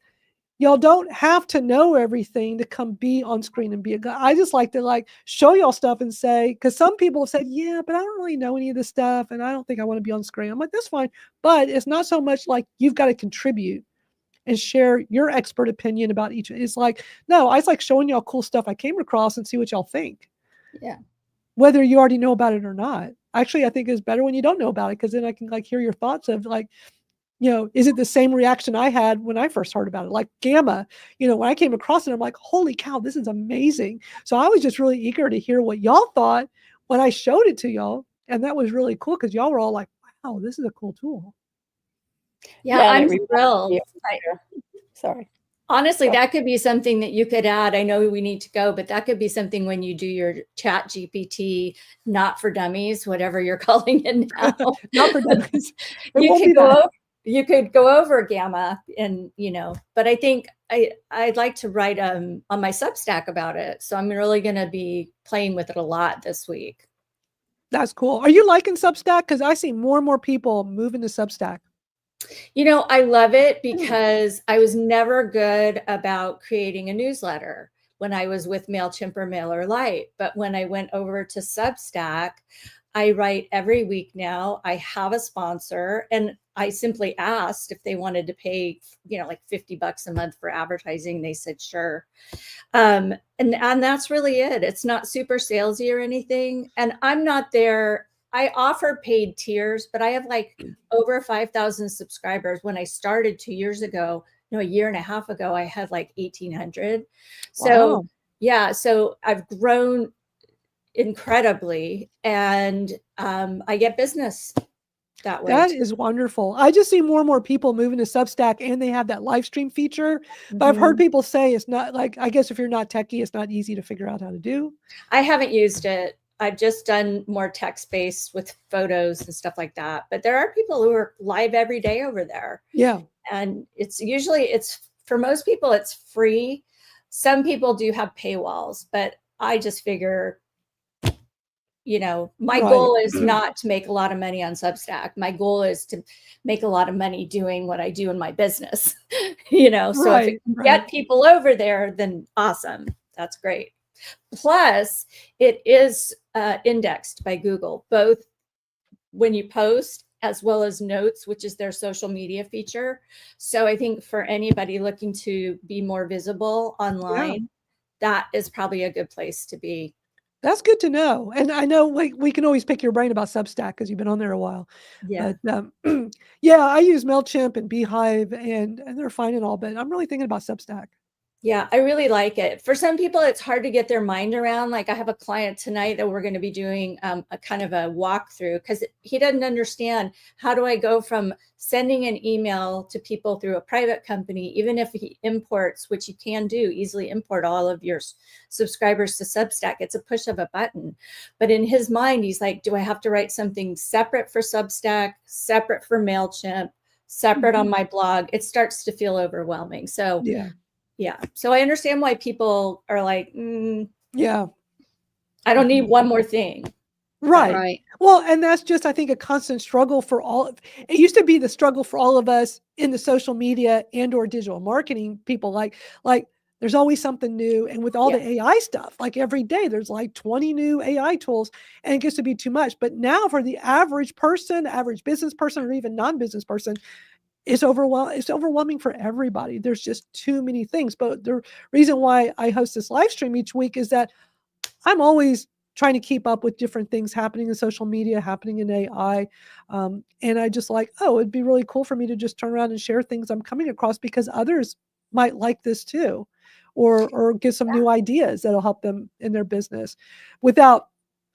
y'all don't have to know everything to come be on screen and be a guy. I just like to show y'all stuff and say, because some people have said, yeah, but I don't really know any of this stuff and I don't think I want to be on screen. I'm like, that's fine. But it's not so much like you've got to contribute and share your expert opinion about each. It's like, no, I just like showing y'all cool stuff I came across and see what y'all think. Yeah. Whether you already know about it or not. Actually, I think it's better when you don't know about it because then I can hear your thoughts of is it the same reaction I had when I first heard about it? Like Gamma, when I came across it, I'm like, holy cow, this is amazing. So I was just really eager to hear what y'all thought when I showed it to y'all. And that was really cool because y'all were all like, wow, this is a cool tool. Yeah, I'm thrilled. Sorry. Honestly, that could be something that you could add. I know we need to go, but that could be something when you do your ChatGPT, not for dummies, whatever you're calling it now. Not for dummies. You could go over Gamma and, but I think I'd like to write on my Substack about it. So I'm really going to be playing with it a lot this week. That's cool. Are you liking Substack? Because I see more and more people moving to Substack. I love it because I was never good about creating a newsletter when I was with MailChimp or MailerLite. But when I went over to Substack, I write every week now. I have a sponsor and I simply asked if they wanted to pay, like $50 a month for advertising. They said, sure. And that's really it. It's not super salesy or anything. And I'm not there. I offer paid tiers, but I have over 5,000 subscribers. When I started 2 years ago, a year and a half ago, I had 1,800. So Wow. yeah, so I've grown incredibly and I get business that way. That is wonderful. I just see more and more people moving to Substack and they have that live stream feature. But I've heard people say it's not I guess if you're not techie, it's not easy to figure out how to do. I haven't used it. I've just done more text-based with photos and stuff like that. But there are people who are live every day over there. Yeah. And it's for most people, it's free. Some people do have paywalls, but I just figure, my goal is not to make a lot of money on Substack. My goal is to make a lot of money doing what I do in my business, so if it can get people over there, then awesome. That's great. Plus, it is indexed by Google, both when you post as well as notes, which is their social media feature. So I think for anybody looking to be more visible online, that is probably a good place to be. That's good to know. And I know we can always pick your brain about Substack because you've been on there a while. Yeah. But yeah, I use MailChimp and Beehive and they're fine and all, but I'm really thinking about Substack. Yeah, I really like it. For some people, it's hard to get their mind around. Like I have a client tonight that we're going to be doing a kind of a walkthrough because he doesn't understand how do I go from sending an email to people through a private company, even if he imports, which you can do, easily import all of your subscribers to Substack. It's a push of a button. But in his mind, he's like, do I have to write something separate for Substack, separate for MailChimp, separate on my blog? It starts to feel overwhelming. So yeah. So I understand why people are like, Yeah. I don't need one more thing. Right. Right. Well, and that's just, I think, a constant struggle for it used to be the struggle for all of us in the social media and or digital marketing people like there's always something new. And with all the AI stuff, like every day, there's like 20 new AI tools and it gets to be too much. But now for the average person, average business person, or even non-business person, it's overwhelming for everybody. There's just too many things. But the reason why I host this live stream each week is that I'm always trying to keep up with different things happening in social media, happening in AI. And I just like, it'd be really cool for me to just turn around and share things I'm coming across because others might like this too, or get some new ideas that'll help them in their business without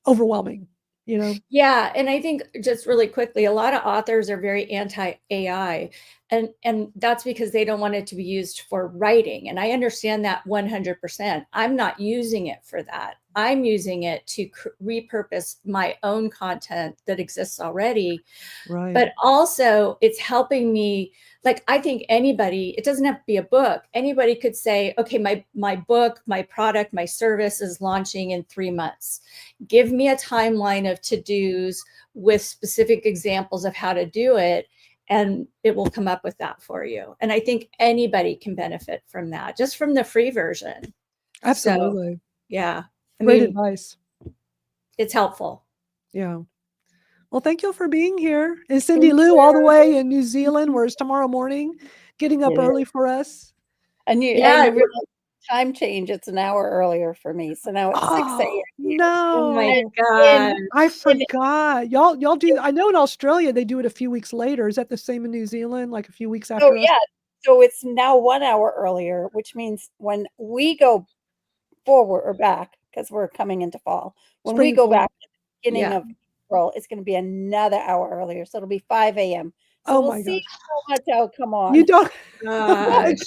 overwhelming, Yeah. And I think just really quickly, a lot of authors are very anti-AI. And that's because they don't want it to be used for writing. And I understand that 100%. I'm not using it for that. I'm using it to repurpose my own content that exists already. Right. But also it's helping me, like, I think anybody, it doesn't have to be a book. Anybody could say, okay, my book, my product, my service is launching in 3 months. Give me a timeline of to-dos with specific examples of how to do it. And it will come up with that for you. And I think anybody can benefit from that, just from the free version. Absolutely. So, yeah. Great advice. It's helpful. Yeah. Well, thank you for being here. And Cindy Lou, all the way in New Zealand, where it's tomorrow morning, getting up early for us. And you realize time change, it's an hour earlier for me. So now it's 6 a.m. No. Oh my God. I forgot. Y'all do, I know in Australia they do it a few weeks later. Is that the same in New Zealand, like a few weeks after us? Yeah. So it's now 1 hour earlier, which means when we go forward or back, because we're coming into fall, when we go back at the beginning of April, it's going to be another hour earlier. So it'll be 5 a.m. So we'll see how much I'll come on. You don't, Gosh.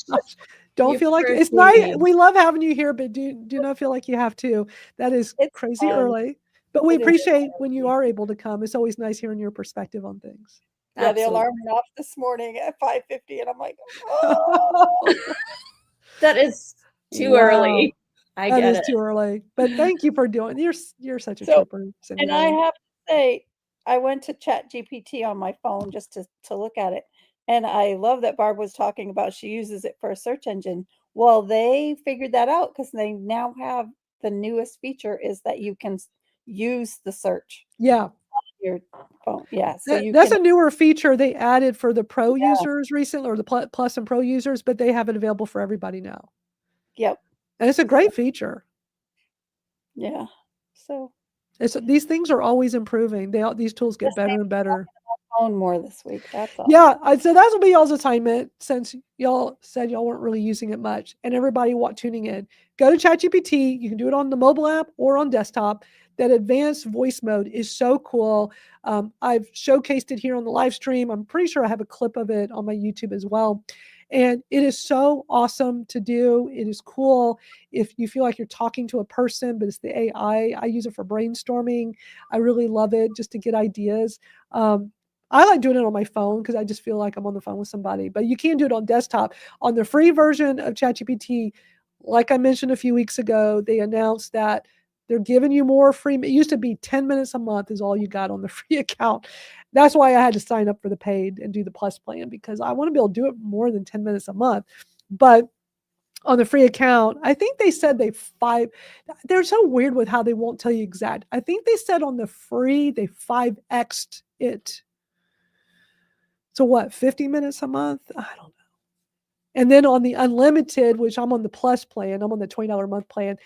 don't feel like it's nice. We love having you here, but do not feel like you have to. That is crazy early. But we appreciate when you are able to come. It's always nice hearing your perspective on things. Yeah, the alarm went off this morning at 5:50, and I'm like, oh. That is too early. I get it. That is too early. But thank you for doing. You're such a trooper. And I have to say, I went to ChatGPT on my phone just to look at it. And I love that Barb was talking about she uses it for a search engine. Well, they figured that out because they now have the newest feature is that you can use the search. Yeah. On your phone. Yeah. So that's a newer feature they added for the pro users recently, or the plus and pro users, but they have it available for everybody now. Yep. And it's a great feature. Yeah. So these things are always improving. These tools get better and better. Phone more this week. That's all. Yeah, so that will be y'all's assignment since y'all said y'all weren't really using it much, and everybody tuning in. Go to ChatGPT. You can do it on the mobile app or on desktop. That advanced voice mode is so cool. I've showcased it here on the live stream. I'm pretty sure I have a clip of it on my YouTube as well. And it is so awesome to do. It is cool if you feel like you're talking to a person, but it's the AI. I use it for brainstorming. I really love it just to get ideas. I like doing it on my phone because I just feel like I'm on the phone with somebody. But you can do it on desktop. On the free version of ChatGPT, like I mentioned a few weeks ago, they announced that they're giving you more free. It used to be 10 minutes a month is all you got on the free account. That's why I had to sign up for the paid and do the plus plan, because I want to be able to do it more than 10 minutes a month. But on the free account, I think they said they're so weird with how they won't tell you exact. I think they said on the free, they 5x'd it. So what, 50 minutes a month? I don't know. And then on the unlimited, which I'm on the plus plan, I'm on the $20 a month plan,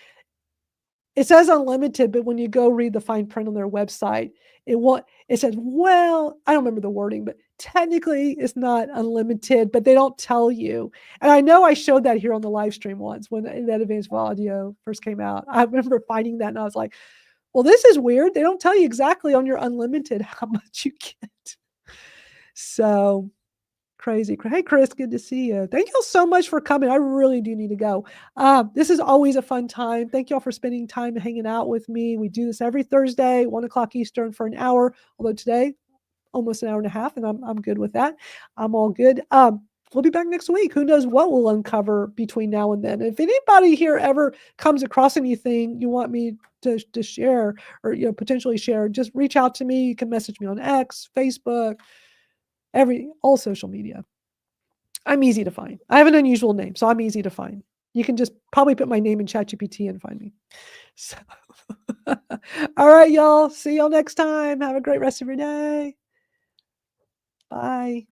it says unlimited, but when you go read the fine print on their website, it says, well, I don't remember the wording, but technically it's not unlimited, but they don't tell you. And I know I showed that here on the live stream once when that advanced audio first came out. I remember finding that and I was like, well, this is weird. They don't tell you exactly on your unlimited how much you get. So crazy. Hey, Chris, good to see you. Thank you all so much for coming. I really do need to go. This is always a fun time. Thank you all for spending time hanging out with me. We do this every Thursday, 1 o'clock Eastern for an hour, although today, almost an hour and a half, and I'm good with that. I'm all good. We'll be back next week. Who knows what we'll uncover between now and then. If anybody here ever comes across anything you want me to share or potentially share, just reach out to me. You can message me on X, Facebook, all social media. I'm easy to find. I have an unusual name, so I'm easy to find. You can just probably put my name in ChatGPT and find me. So, all right, y'all. See y'all next time. Have a great rest of your day. Bye.